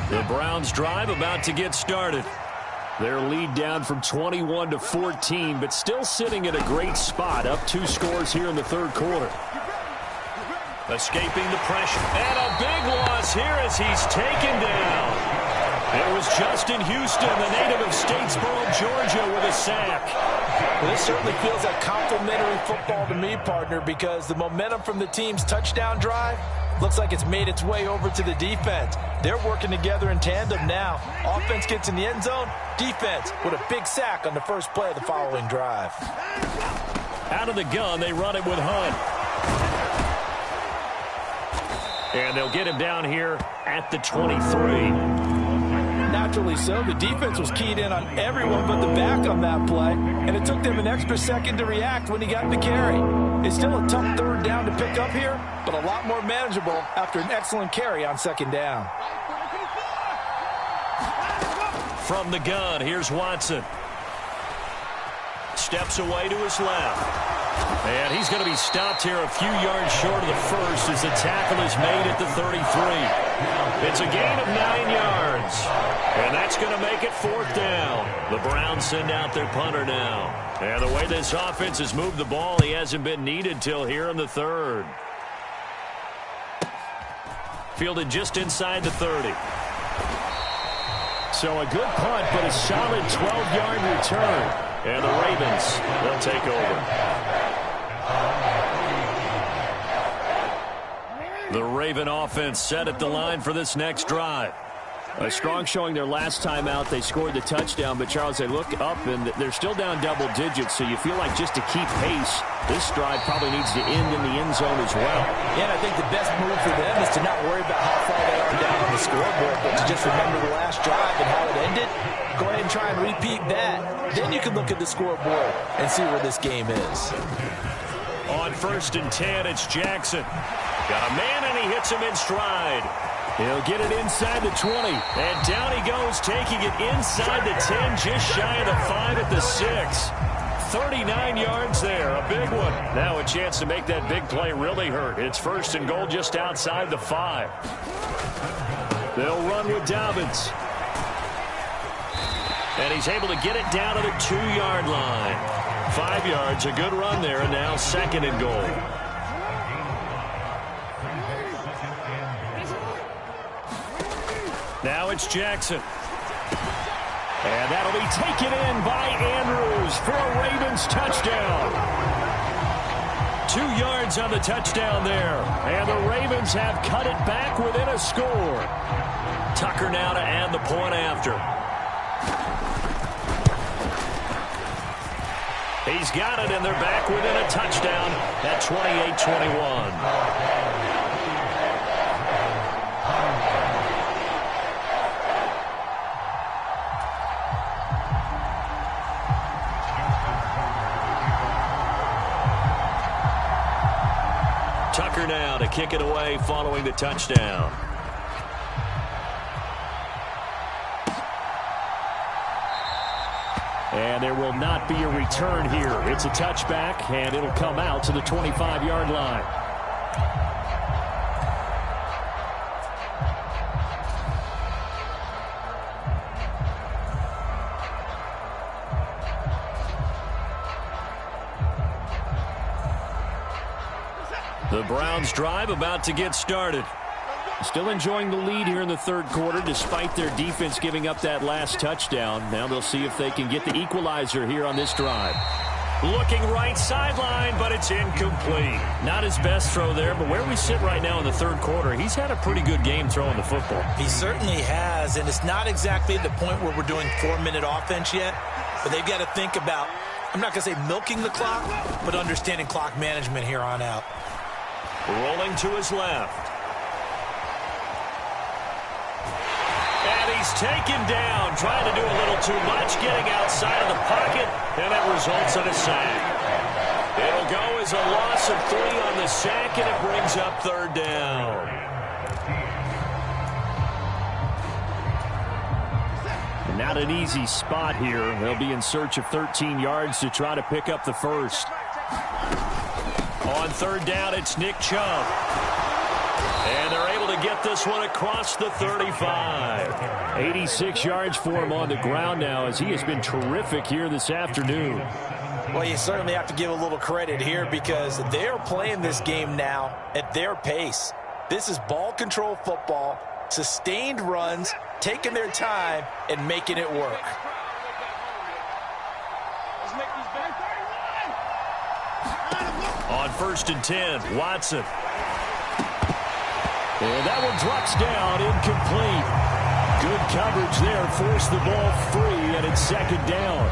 The Browns drive about to get started. Their lead down from 21 to 14, but still sitting at a great spot, up 2 scores here in the third quarter. Escaping the pressure, and a big loss here as he's taken down. It was Justin Houston, the native of Statesboro, Georgia, with a sack. Well, this certainly feels like complimentary football to me, partner, because the momentum from the team's touchdown drive looks like it's made its way over to the defense. They're working together in tandem now. Offense gets in the end zone. Defense with a big sack on the first play of the following drive. Out of the gun, they run it with Hunt. And they'll get him down here at the 23. Naturally so. The defense was keyed in on everyone but the back on that play, and it took them an extra second to react when he got the carry. It's still a tough 3rd down to pick up here, but a lot more manageable after an excellent carry on 2nd down. From the gun, here's Watson. Steps away to his left. And he's going to be stopped here a few yards short of the first as the tackle is made at the 33. It's a gain of 9 yards. And that's going to make it 4th down. The Browns send out their punter now. And the way this offense has moved the ball, he hasn't been needed till here in the 3rd. Fielded just inside the 30. So a good punt, but a solid 12-yard return. And the Ravens will take over. The Raven offense set at the line for this next drive. A strong showing their last time out. They scored the touchdown, but, Charles, they look up, and they're still down double digits, so you feel like just to keep pace, this drive probably needs to end in the end zone as well. Yeah, and I think the best move for them is to not worry about how far they are down on the scoreboard, but to just remember the last drive and how it ended. Go ahead and try and repeat that. Then you can look at the scoreboard and see where this game is. On 1st and 10, it's Jackson. Got a man, and he hits him in stride. He'll get it inside the 20. And down he goes, taking it inside the 10, just shy of the 5 at the 6. 39 yards there, a big one. Now a chance to make that big play really hurt. It's 1st and goal just outside the 5. They'll run with Dobbins. And he's able to get it down to the 2-yard line. 5 yards, a good run there, and now 2nd and goal. Now it's Jackson. And that'll be taken in by Andrews for a Ravens touchdown. 2 yards on the touchdown there. And the Ravens have cut it back within a score. Tucker now to add the point after. He's got it, and they're back within a touchdown at 28-21. Tucker now to kick it away following the touchdown. And there will not be a return here. It's a touchback, and it'll come out to the 25-yard line. The Browns drive about to get started. Still enjoying the lead here in the 3rd quarter despite their defense giving up that last touchdown. Now they'll see if they can get the equalizer here on this drive. Looking right sideline, but it's incomplete. Not his best throw there, but where we sit right now in the 3rd quarter, he's had a pretty good game throwing the football. He certainly has, and it's not exactly the point where we're doing 4-minute offense yet, but they've got to think about, I'm not going to say milking the clock, but understanding clock management here on out. Rolling to his left. And he's taken down, trying to do a little too much, getting outside of the pocket, and it results in a sack. It'll go as a loss of 3 on the sack, and it brings up 3rd down. And not an easy spot here. They'll be in search of 13 yards to try to pick up the 1st. On 3rd down, it's Nick Chubb. And they're able to get this one across the 35. 86 yards for him on the ground now as he has been terrific here this afternoon. Well, you certainly have to give a little credit here because they're playing this game now at their pace. This is ball control football, sustained runs, taking their time, and making it work. On 1st and 10, Watson. And that one drops down, incomplete. Good coverage there, forced the ball free, and it's 2nd down.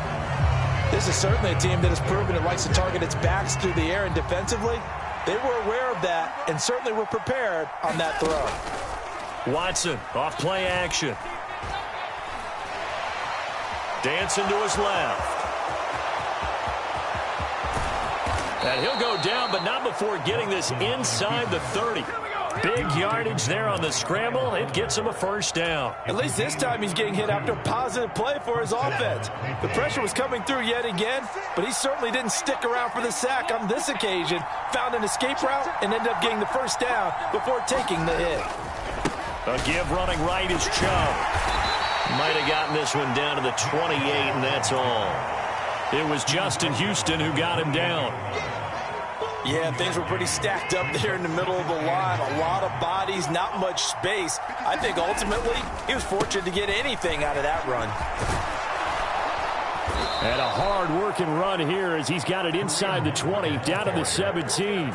This is certainly a team that has proven it likes to target its backs through the air, and defensively, they were aware of that and certainly were prepared on that throw. Watson, off play action. Dancing to his left. And he'll go down, but not before getting this inside the 30. Big yardage there on the scramble. It gets him a 1st down. At least this time he's getting hit after a positive play for his offense. The pressure was coming through yet again, but he certainly didn't stick around for the sack on this occasion. Found an escape route and ended up getting the 1st down before taking the hit. A give running right is Chubb. Might have gotten this one down to the 28, and that's all. It was Justin Houston who got him down. Yeah, things were pretty stacked up there in the middle of the line. A lot of bodies, not much space. I think ultimately he was fortunate to get anything out of that run. And a hard-working run here as he's got it inside the 20, down to the 17.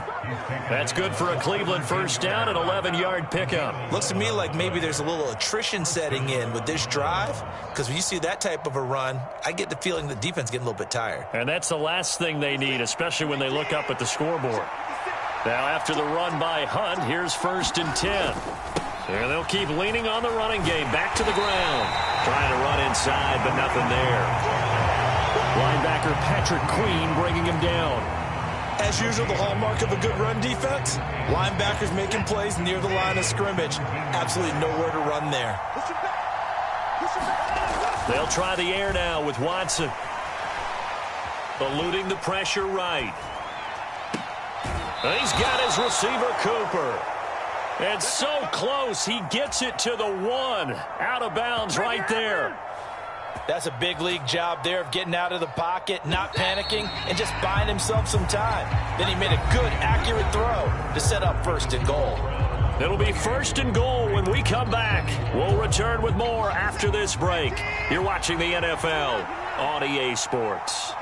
That's good for a Cleveland 1st down, an 11-yard pickup. Looks to me like maybe there's a little attrition setting in with this drive, because when you see that type of a run, I get the feeling the defense getting a little bit tired. And that's the last thing they need, especially when they look up at the scoreboard. Now after the run by Hunt, here's 1st and 10. And they'll keep leaning on the running game, back to the ground. Trying to run inside, but nothing there. Linebacker Patrick Queen bringing him down. As usual, the hallmark of a good run defense, linebackers making plays near the line of scrimmage. Absolutely nowhere to run there. They'll try the air now with Watson. Eluding the pressure right. He's got his receiver, Cooper. And so close, he gets it to the 1. Out of bounds right there. That's a big league job there of getting out of the pocket, not panicking, and just buying himself some time. Then he made a good, accurate throw to set up 1st and goal. It'll be 1st and goal when we come back. We'll return with more after this break. You're watching the NFL on EA Sports.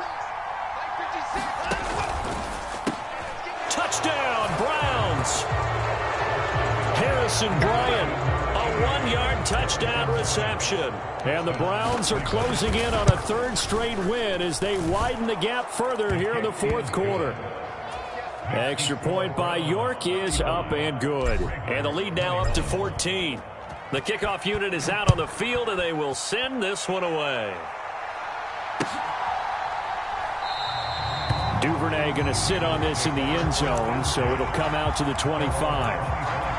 Touchdown, Browns. Harrison Bryant, a 1-yard touchdown reception. And the Browns are closing in on a 3rd straight win as they widen the gap further here in the 4th quarter. Extra point by York is up and good. And the lead now up to 14. The kickoff unit is out on the field, and they will send this one away. Duvernay going to sit on this in the end zone, so it'll come out to the 25.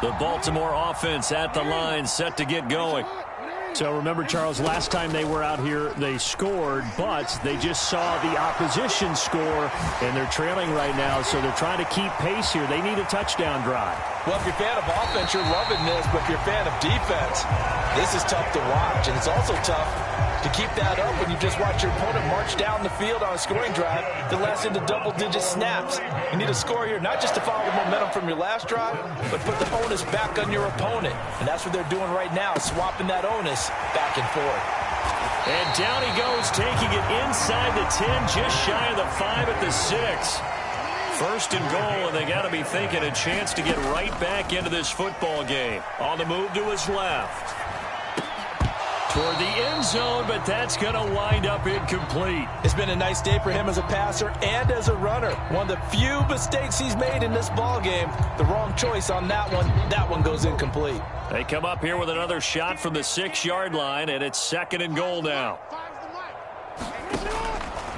The Baltimore offense at the line, set to get going. So remember, Charles, last time they were out here, they scored, but they just saw the opposition score, and they're trailing right now, so they're trying to keep pace here. They need a touchdown drive. Well, if you're a fan of offense, you're loving this, but if you're a fan of defense, this is tough to watch, and it's also tough to keep that up when you just watch your opponent march down the field on a scoring drive that lasts into double-digit snaps. You need a score here, not just to follow the momentum from your last drive, but put the onus back on your opponent. And that's what they're doing right now, swapping that onus back and forth. And down he goes, taking it inside the 10, just shy of the 5 at the 6. 1st and goal, and they got to be thinking a chance to get right back into this football game. On the move to his left. Toward the end zone, but that's going to wind up incomplete. It's been a nice day for him as a passer and as a runner. One of the few mistakes he's made in this ball game. The wrong choice on that one. That one goes incomplete. They come up here with another shot from the 6-yard line, and it's 2nd and goal now.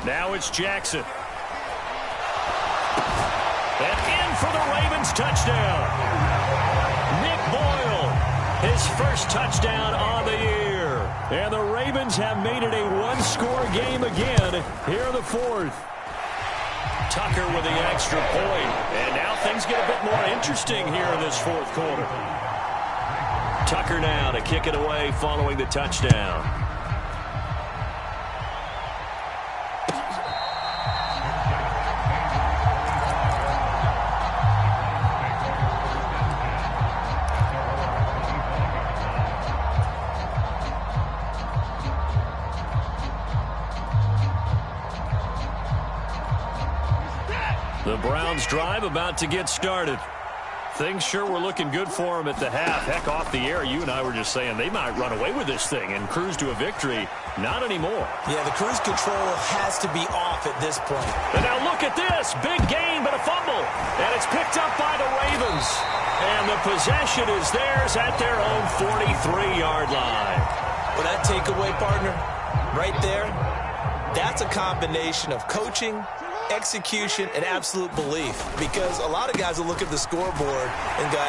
Now it's Jackson. And in for the Ravens touchdown. Nick Boyle, his 1st touchdown on the year. And the Ravens have made it a 1-score game again here in the 4th. Tucker with the extra point. And now things get a bit more interesting here in this 4th quarter. Tucker now to kick it away following the touchdown. The Browns drive about to get started. Things sure were looking good for them at the half. Heck, off the air, you and I were just saying they might run away with this thing and cruise to a victory. Not anymore. Yeah, the cruise control has to be off at this point. And now look at this. Big gain, but a fumble. And it's picked up by the Ravens. And the possession is theirs at their own 43-yard line. Well, that takeaway, partner, right there, that's a combination of coaching, execution, and absolute belief, because a lot of guys will look at the scoreboard and go,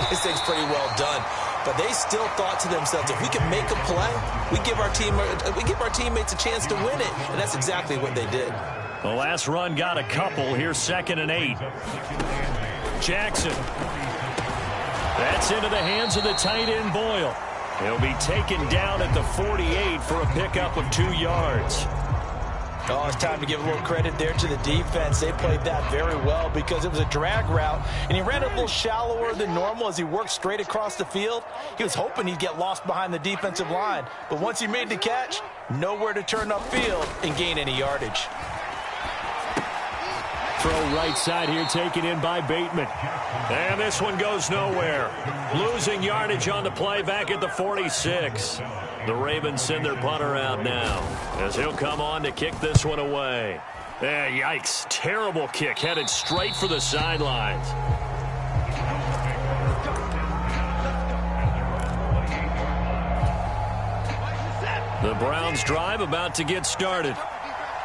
this thing's pretty well done, but they still thought to themselves, if we can make a play, we give our teammates a chance to win it, and that's exactly what they did. The last run got a couple. Here's 2nd and 8. Jackson, that's into the hands of the tight end Boyle. He'll be taken down at the 48 for a pickup of 2 yards. Oh, it's time to give a little credit there to the defense. They played that very well because it was a drag route, and he ran it a little shallower than normal as he worked straight across the field. He was hoping he'd get lost behind the defensive line, but once he made the catch, nowhere to turn upfield and gain any yardage. Throw right side here, taken in by Bateman. And this one goes nowhere. Losing yardage on the play back at the 46. The Ravens send their punter out now as he'll come on to kick this one away. Yikes. Terrible kick headed straight for the sidelines. The Browns drive about to get started.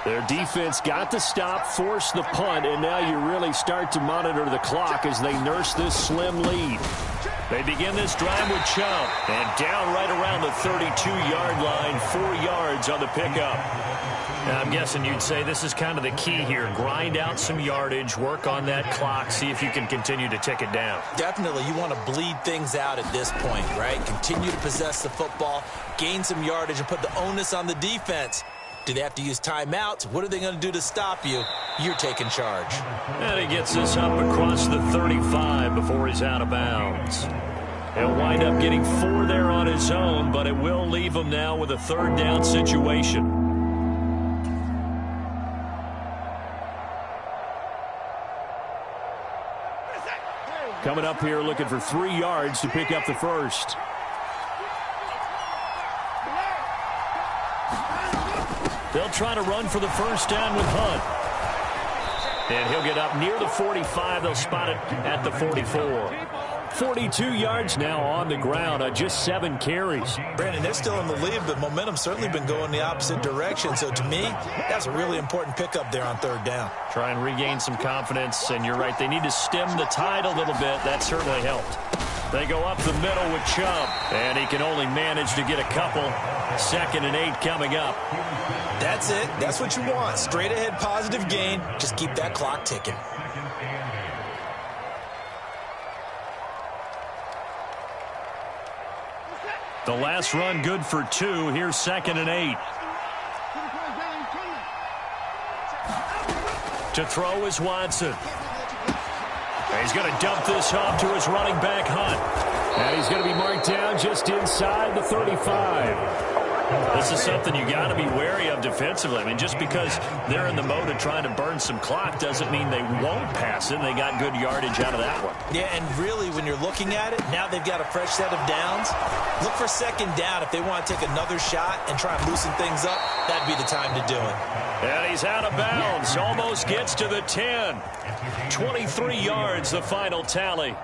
Their defense got the stop, forced the punt, and now you really start to monitor the clock as they nurse this slim lead. They begin this drive with Chubb, and down right around the 32-yard line, 4 yards on the pickup. Now, I'm guessing you'd say this is kind of the key here. Grind out some yardage, work on that clock, see if you can continue to tick it down. Definitely, you want to bleed things out at this point, right? Continue to possess the football, gain some yardage, and put the onus on the defense. Do they have to use timeouts? What are they going to do to stop you? You're taking charge. And he gets this up across the 35 before he's out of bounds. He'll wind up getting 4 there on his own, but it will leave him now with a 3rd down situation. Coming up here looking for 3 yards to pick up the first. They'll try to run for the first down with Hunt. And he'll get up near the 45. They'll spot it at the 44. 42 yards now on the ground on just 7 carries. Brandon, they're still in the lead, but momentum's certainly been going the opposite direction. So to me, that's a really important pickup there on 3rd down. Try and regain some confidence, and you're right, they need to stem the tide a little bit. That certainly helped. They go up the middle with Chubb, and he can only manage to get a couple. 2nd and 8 coming up. That's it. That's what you want. Straight ahead positive gain. Just keep that clock ticking. The last run good for 2. Here's 2nd and 8. To throw is Watson. And he's going to dump this off to his running back, Hunt. And he's going to be marked down just inside the 35. This is something you got to be wary of defensively. I mean, just because they're in the mode of trying to burn some clock doesn't mean they won't pass it. They got good yardage out of that one. Yeah, and really, when you're looking at it, now they've got a fresh set of downs. Look for 2nd down. If they want to take another shot and try and loosen things up, that'd be the time to do it. And he's out of bounds. Almost gets to the 10. 23 yards, the final tally.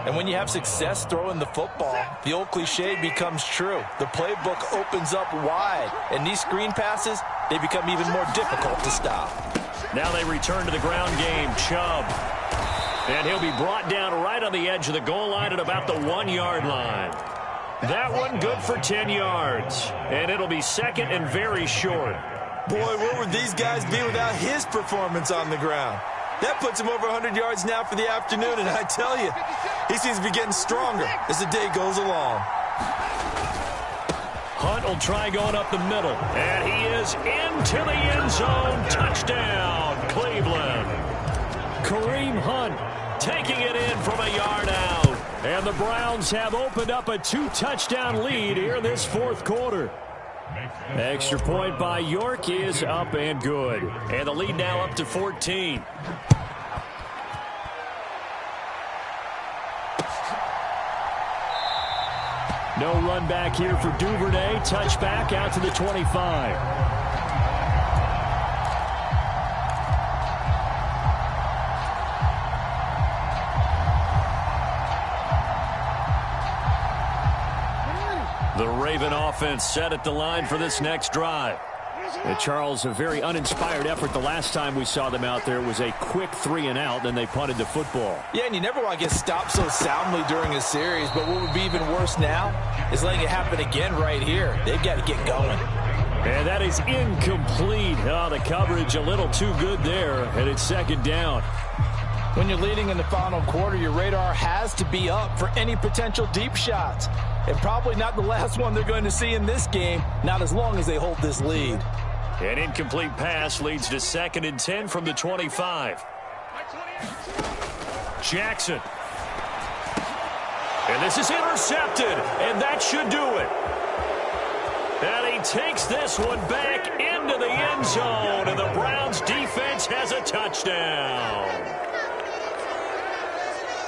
And when you have success throwing the football, the old cliche becomes true. The playbook opens up wide, and these screen passes, they become even more difficult to stop. Now they return to the ground game. Chubb. And he'll be brought down right on the edge of the goal line at about the 1-yard line. That one good for 10 yards. And it'll be 2nd and very short. Boy, where would these guys be without his performance on the ground? That puts him over 100 yards now for the afternoon, and I tell you, he seems to be getting stronger as the day goes along. Hunt will try going up the middle, and he is into the end zone. Touchdown, Cleveland. Kareem Hunt taking it in from a yard out. And the Browns have opened up a 2-touchdown lead here this 4th quarter. Extra point by York is up and good. And the lead now up to 14. No run back here for Duvernay. Touchback out to the 25. The Raven offense set at the line for this next drive. Charles, a very uninspired effort the last time we saw them out there. It was a quick 3-and-out, then they punted the football. Yeah, and you never want to get stopped so soundly during a series, but what would be even worse now is letting it happen again right here. They've got to get going. And that is incomplete. Oh, the coverage a little too good there, and it's 2nd down. When you're leading in the final quarter, your radar has to be up for any potential deep shots. And probably not the last one they're going to see in this game, not as long as they hold this lead. An incomplete pass leads to 2nd and 10 from the 25. Jackson. And this is intercepted, and that should do it. And he takes this one back into the end zone, and the Browns defense has a touchdown.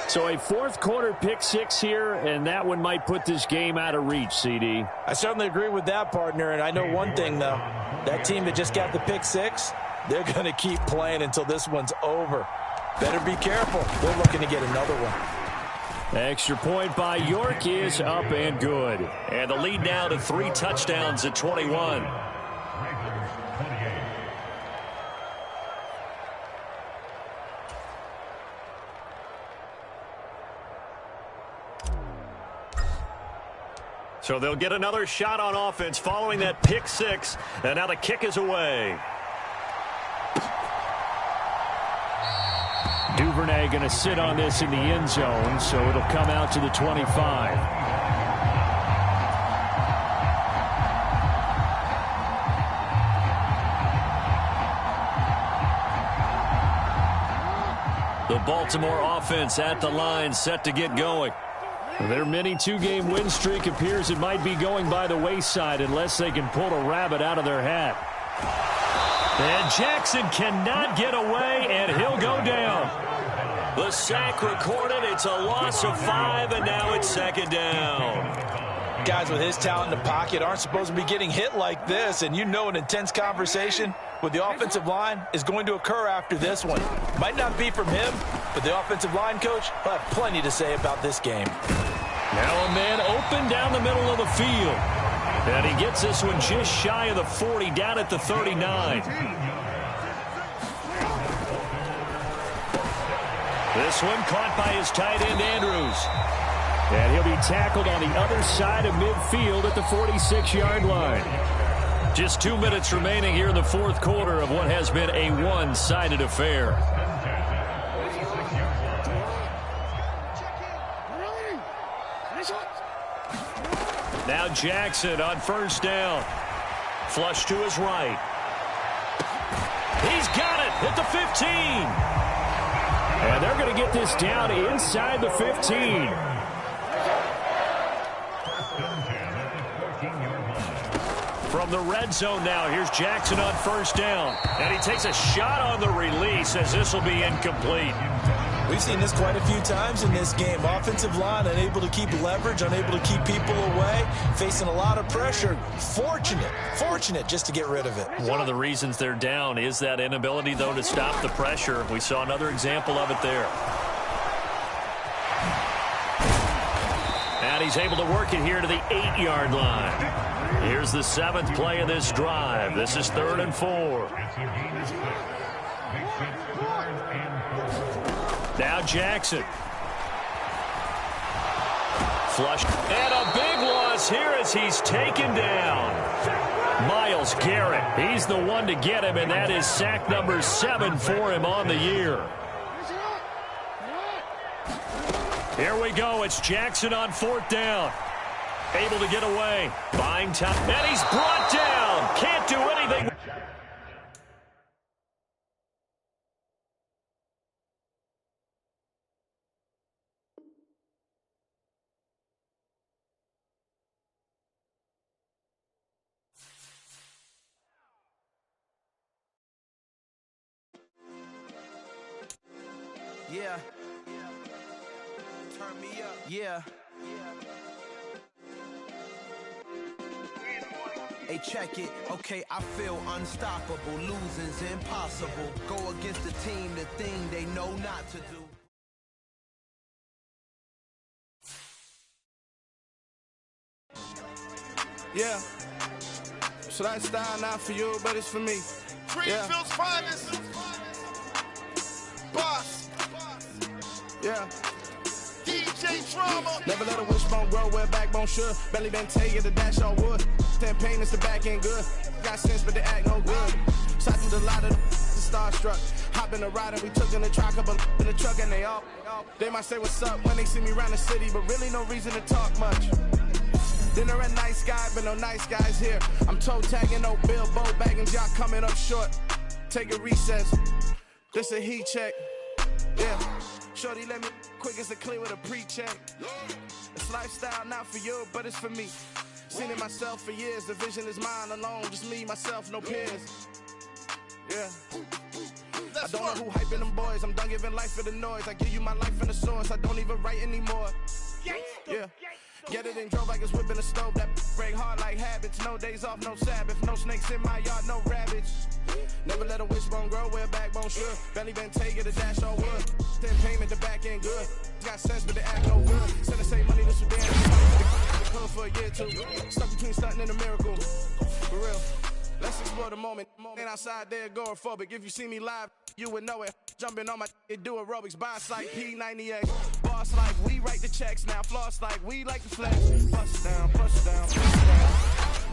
So a 4th quarter pick 6 here, and that one might put this game out of reach, CD. I certainly agree with that, partner, and I know one thing, though. That team that just got the pick 6, they're going to keep playing until this one's over. Better be careful. They're looking to get another one. Extra point by York is up and good. And the lead now to 3 touchdowns at 21. So they'll get another shot on offense following that pick 6. And now the kick is away. Duvernay going to sit on this in the end zone, so it'll come out to the 25. The Baltimore offense at the line, set to get going. Their mini 2-game win streak appears it might be going by the wayside unless they can pull a rabbit out of their hat. And Jackson cannot get away, and he'll go down. The sack recorded. It's a loss of 5, and now it's 2nd down. Guys with his talent in the pocket aren't supposed to be getting hit like this, and you know an intense conversation with the offensive line is going to occur after this one. Might not be from him, but the offensive line coach will have plenty to say about this game. Now a man open down the middle of the field. And he gets this one just shy of the 40, down at the 39. This one caught by his tight end, Andrews. And he'll be tackled on the other side of midfield at the 46-yard line. Just 2 minutes remaining here in the 4th quarter of what has been a one-sided affair. Now Jackson on 1st down. Flush to his right. He's got it at the 15. And they're going to get this down inside the 15. From the red zone now, here's Jackson on 1st down. And he takes a shot on the release as this will be incomplete. We've seen this quite a few times in this game. Offensive line unable to keep leverage, unable to keep people away, facing a lot of pressure. Fortunate just to get rid of it. One of the reasons they're down is that inability, though, to stop the pressure. We saw another example of it there. And he's able to work it here to the 8-yard line. Here's the 7th play of this drive. This is 3rd and 4. Now Jackson. Flush. And a big loss here as he's taken down. Myles Garrett. He's the one to get him, and that is sack number 7 for him on the year. Here we go. It's Jackson on 4th down. Able to get away. Buying time. And he's brought down. Can't do anything. Yeah. Turn me up. Yeah. Hey, check it. Okay, I feel unstoppable. Losing's impossible. Go against the team, the thing they know not to do. Yeah. So that style not for you, but it's for me. Greenfield's finest. Boss. Yeah. DJ Drama. Never let a wishbone grow where backbone should. Belly been taking the dash on wood. 10 pain is the back end good. Got sense, but they act no good. So I do the lot of the starstruck. Hop in the ride and we took in the truck, couple in the truck and they might say what's up when they see me around the city, but really no reason to talk much. Dinner at nice guy, but no nice guys here. I'm toe tagging, no Bilbo bagging, y'all coming up short. Take a recess. This a heat check. Yeah. Shorty let me quick as a clear with a pre-check. It's lifestyle not for you, but it's for me. Seen it myself for years. The vision is mine alone. Just me, myself, no peers. Yeah. I don't know who hyping them boys. I'm done giving life for the noise. I give you my life in the source. I don't even write anymore. Yeah. Get it and drove like it's whipping a stove. That break hard like habits. No days off, no Sabbath. No snakes in my yard, no rabbits. Never let a wishbone grow where backbone should. Belly been taking the dash on wood. 10 payment, the back end. end good. Got sense, but they act no good. Send the same money to Sudan. Club for a year or two. Stuck between stunting and a miracle. For real. Let's explore the moment. Ain't outside there agoraphobic. If you see me live, you would know it. Jumping on my do aerobics. Boss like P90X. Boss like we write the checks now. Floss like we like the flex. Bust down, bust down, bust down.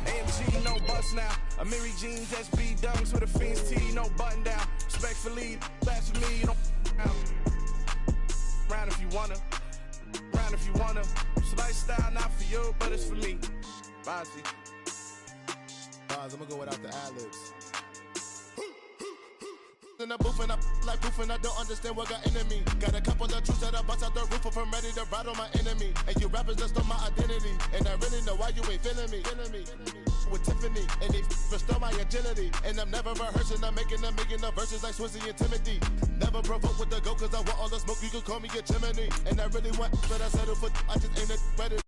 AMG, no bust now. Amiri jeans, SB dunks with a Fiends T, no button down. Respectfully, that's for me, you don't round if you wanna. Round if you wanna. It's a lifestyle, not for you, but it's for me. Bozzy. I'm gonna go without the ad-libs. In the booth and I like proof and I don't understand what got into me. Got a couple of truths that I bust out the roof if I'm ready to ride on my enemy. And you rappers just stole my identity. And I really know why you ain't feeling me. With Tiffany, and they restore my agility. And I'm never rehearsing, I'm making a million of verses like Swizzy and Timothy. Never provoke with the go, cause I want all the smoke, you can call me a Gemini. And I really want, but I settle for, I just ain't ready.